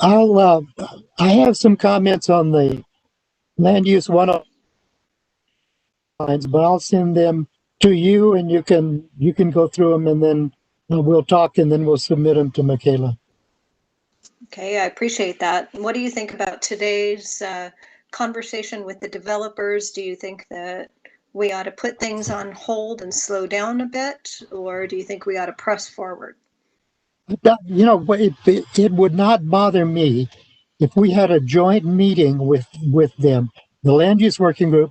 I have some comments on the land use 101 lines, but I'll send them to you and you can go through them, and then we'll talk, and then we'll submit them to Michaela. Okay, I appreciate that. What do you think about today's conversation with the developers? Do you think that we ought to put things on hold and slow down a bit, or do you think we ought to press forward? You know, it would not bother me if we had a joint meeting with them. The land use working group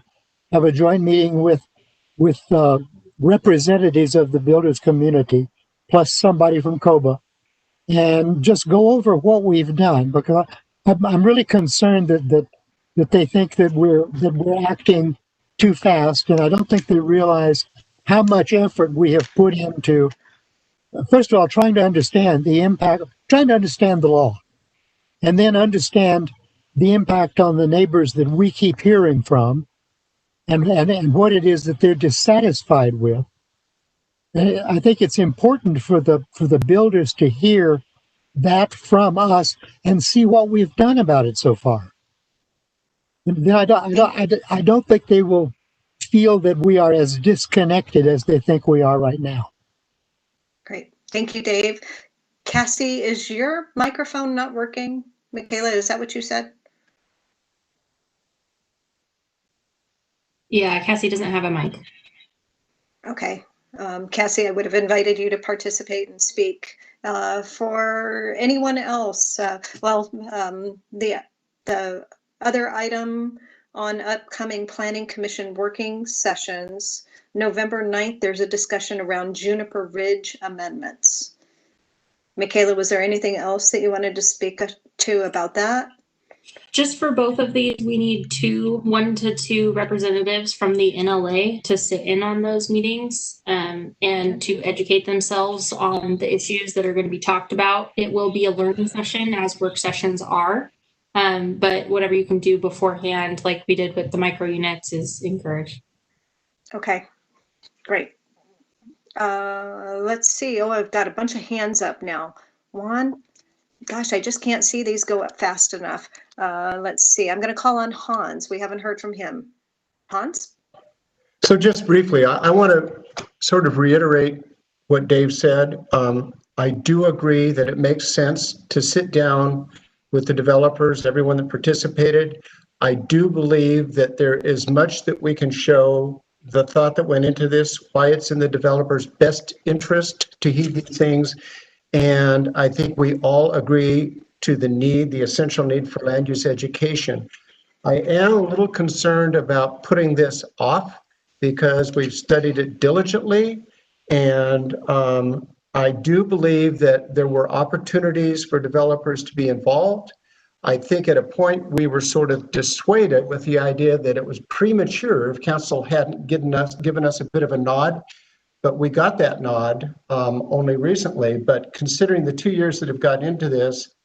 have a joint meeting with representatives of the builders community, plus somebody from COBA, and just go over what we've done, because I'm really concerned that they think that we're acting too fast, and I don't think they realize how much effort we have put into, first of all, trying to understand the impact, trying to understand the law, and then understand the impact on the neighbors that we keep hearing from, and what it is that they're dissatisfied with. I think it's important for the builders to hear that from us and see what we've done about it so far. I don't think they will feel that we are as disconnected as they think we are right now. Great. Thank you, Dave. Cassie, is your microphone not working? Michaela, is that what you said? Yeah, Cassie doesn't have a mic. Okay. Cassie, I would have invited you to participate and speak. For anyone else, the other item on upcoming Planning Commission working sessions, November 9th, there's a discussion around Juniper Ridge amendments. Michaela, was there anything else that you wanted to speak to about that? Just for both of these, we need 1 to 2 representatives from the NLA to sit in on those meetings and to educate themselves on the issues that are going to be talked about. It will be a learning session, as work sessions are, but whatever you can do beforehand, like we did with the micro units, is encouraged. Okay, great. Let's see. Oh, I've got a bunch of hands up now. Juan, gosh, I just can't see these go up fast enough. Let's see. I'm going to call on Hans. We haven't heard from him. Hans? So just briefly, I want to sort of reiterate what Dave said. I do agree that it makes sense to sit down with the developers, everyone that participated. I do believe that there is much that we can show the thought that went into this, why it's in the developer's best interest to heed these things. And I think we all agree to the essential need for land use education. I am a little concerned about putting this off because we've studied it diligently, and I do believe that there were opportunities for developers to be involved. I think at a point we were sort of dissuaded with the idea that it was premature if council hadn't given us a bit of a nod. But we got that nod only recently. But considering the 2 years that have gotten into this,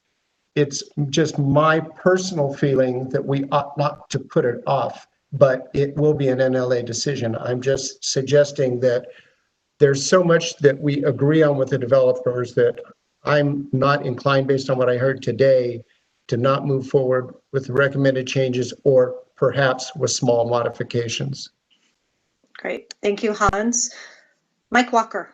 it's just my personal feeling that we ought not to put it off, but it will be an NLA decision. I'm just suggesting that there's so much that we agree on with the developers that I'm not inclined, based on what I heard today, to not move forward with the recommended changes or perhaps with small modifications. Great. Thank you, Hans. Mike Walker.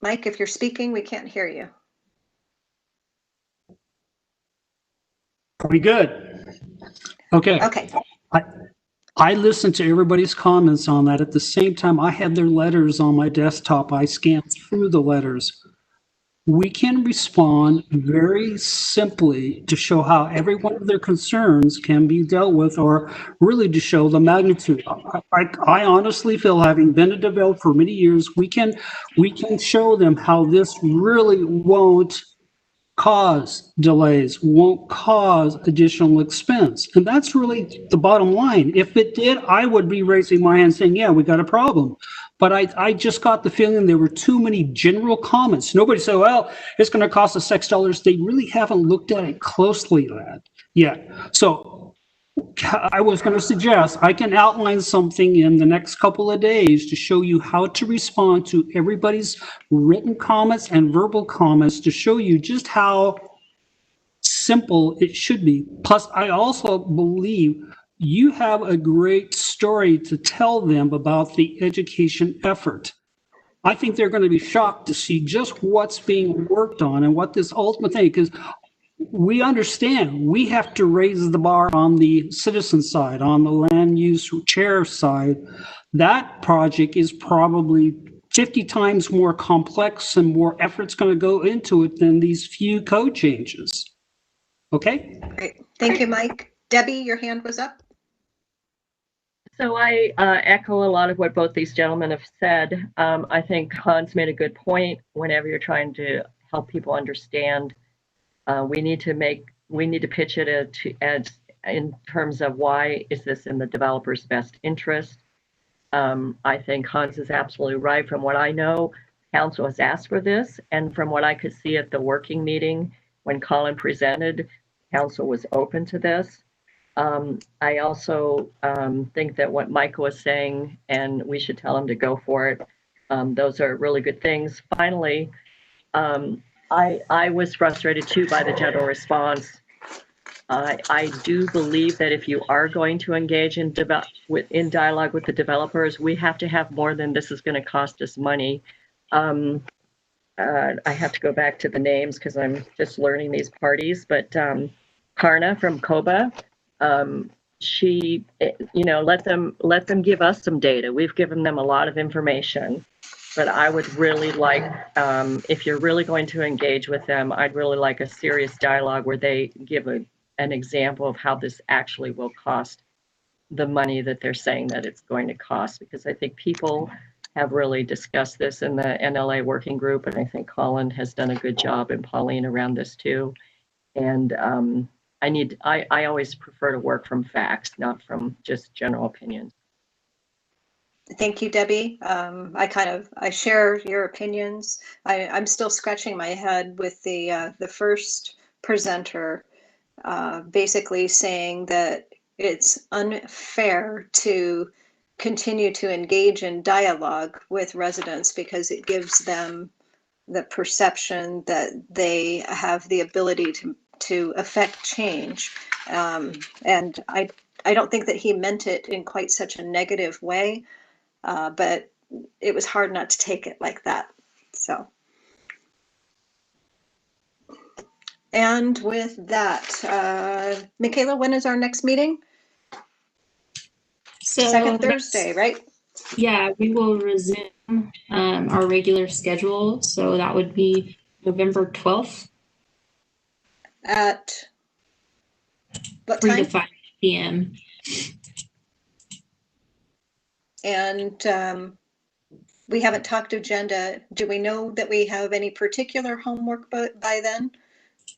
Mike, if you're speaking, we can't hear you. Are we good? Okay. Okay. I listened to everybody's comments on that. At the same time, I had their letters on my desktop. I scanned through the letters. We can respond very simply to show how every one of their concerns can be dealt with, or really to show the magnitude. I honestly feel, having been a developer for many years, we can show them how this really won't cause delays, won't cause additional expense. And that's really the bottom line. If it did, I would be raising my hand saying, yeah, we got a problem. But I just got the feeling there were too many general comments. Nobody said, well, it's going to cost us $6. They really haven't looked at it closely yet. So I was going to suggest I can outline something in the next couple of days to show you how to respond to everybody's written comments and verbal comments, to show you just how simple it should be. Plus, I also believe you have a great story to tell them about the education effort. I think they're going to be shocked to see just what's being worked on and what this ultimate thing, because we understand we have to raise the bar on the citizen side, on the land use chair side. That project is probably 50 times more complex and more effort's going to go into it than these few code changes. Okay? Great. Thank you, Mike. Debbie, your hand was up. So I echo a lot of what both these gentlemen have said. I think Hans made a good point. Whenever you're trying to help people understand, we need to pitch it as in terms of why is this in the developer's best interest. I think Hans is absolutely right. From what I know, council has asked for this, and from what I could see at the working meeting when Colin presented, council was open to this. I also think that what Michael was saying, and we should tell him to go for it, those are really good things. Finally, I was frustrated too by the general response. I do believe that if you are going to engage in dialogue with the developers, we have to have more than this is going to cost us money. I have to go back to the names because I'm just learning these parties, but Karna from COBA, she, let them give us some data. We've given them a lot of information, but I would really like, if you're really going to engage with them, I'd really like a serious dialogue where they give an example of how this actually will cost the money that they're saying that it's going to cost, because I think people have really discussed this in the NLA working group, and I think Colin has done a good job, and Pauline around this too. And I always prefer to work from facts, not from just general opinions. Thank you, Debbie. I share your opinions. I'm still scratching my head with the first presenter basically saying that it's unfair to continue to engage in dialogue with residents because it gives them the perception that they have the ability to affect change. And I don't think that he meant it in quite such a negative way, but it was hard not to take it like that. So. And with that, Michaela, when is our next meeting? So Second Thursday, right? Yeah, we will resume our regular schedule. So that would be November 12th. At what 3 time? to 5 p.m. And we haven't talked agenda. Do we know that we have any particular homework by then?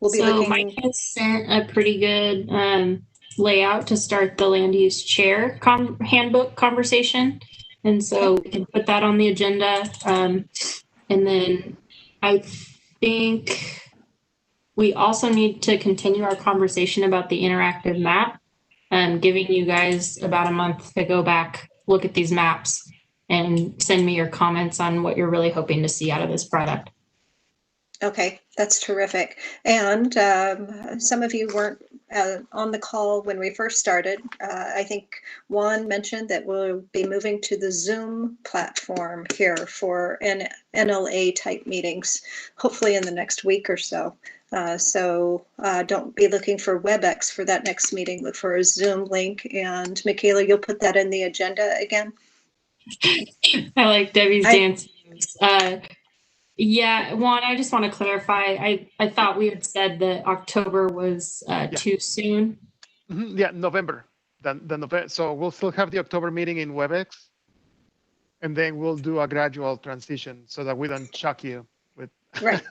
We'll be So looking. Mike has sent a pretty good layout to start the land use chair handbook conversation. And so we can put that on the agenda. And then I think we also need to continue our conversation about the interactive map, giving you guys about a month to go back, look at these maps, and send me your comments on what you're really hoping to see out of this product. Okay, that's terrific. And some of you weren't on the call when we first started. I think Juan mentioned that we'll be moving to the Zoom platform here for NLA type meetings, hopefully in the next week or so. So don't be looking for WebEx for that next meeting. Look for a Zoom link. And Michaela, you'll put that in the agenda again? I like Debbie's dance. Yeah, Juan, I just want to clarify. I thought we had said that October was too soon. Yeah, November. November. So we'll still have the October meeting in WebEx, and then we'll do a gradual transition so that we don't shock you with. Right.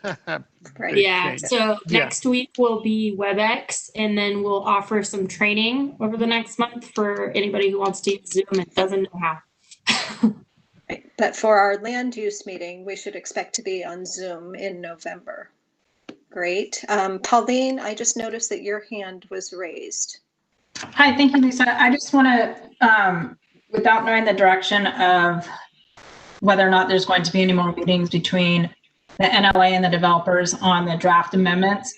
Right. Yeah. So next week will be WebEx, and then we'll offer some training over the next month for anybody who wants to use Zoom and doesn't know how. Right. But for our land use meeting, we should expect to be on Zoom in November. Great. Pauline, I just noticed that your hand was raised. Hi, thank you, Lisa. I just want to, without knowing the direction of whether or not there's going to be any more meetings between the NLA and the developers on the draft amendments,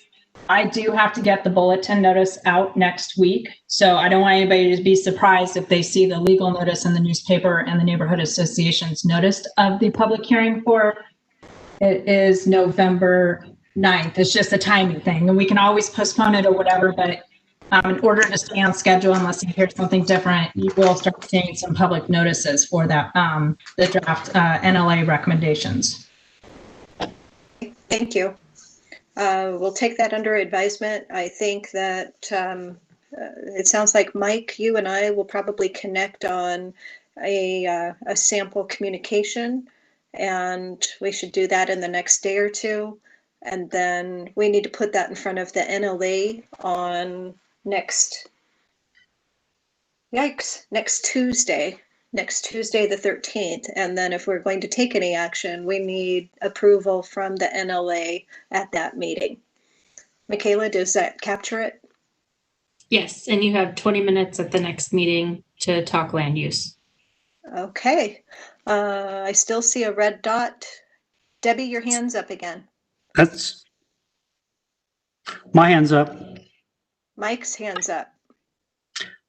I do have to get the bulletin notice out next week. So I don't want anybody to be surprised if they see the legal notice in the newspaper and the neighborhood association's notice of the public hearing for it is November 9th. It's just a timing thing, and we can always postpone it or whatever, but in order to stay on schedule, unless you hear something different, you will start seeing some public notices for that, the draft NLA recommendations. Thank you. We'll take that under advisement. I think that it sounds like Mike, you and I will probably connect on a sample communication, and we should do that in the next day or two. And then we need to put that in front of the NLA on next Tuesday the 13th. And then if we're going to take any action, we need approval from the NLA at that meeting. Michaela, does that capture it? Yes, and you have 20 minutes at the next meeting to talk land use. Okay. I still see a red dot. Debbie, your hand's up again. That's my hand's up. Mike's hand's up.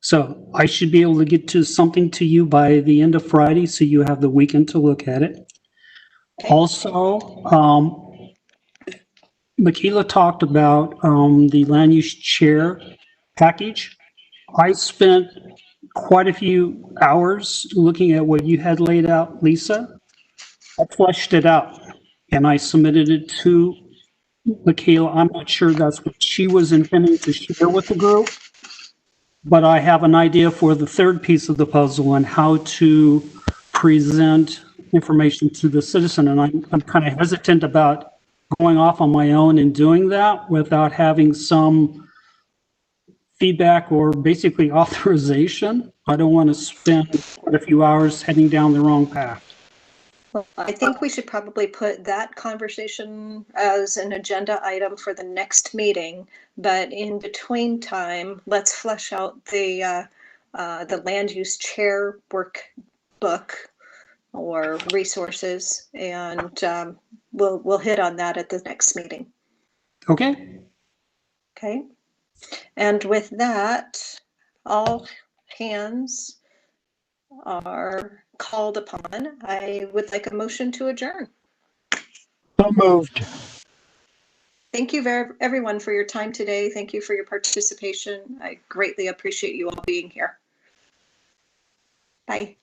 So I should be able to get to something to you by the end of Friday, so you have the weekend to look at it. Okay. Also, Michaela talked about the land use chair package. I spent quite a few hours looking at what you had laid out, Lisa. I fleshed it out and I submitted it to Michaela. I'm not sure that's what she was intending to share with the group, but I have an idea for the third piece of the puzzle and how to present information to the citizen. And I'm kind of hesitant about going off on my own and doing that without having some feedback or basically authorization. I don't want to spend quite a few hours heading down the wrong path. Well, I think we should probably put that conversation as an agenda item for the next meeting, but in between time, let's flesh out the land use chair workbook or resources, and we'll hit on that at the next meeting. Okay. Okay. And with that, all hands are called upon. I would like a motion to adjourn. So moved. Thank you everyone for your time today. Thank you for your participation. I greatly appreciate you all being here. Bye.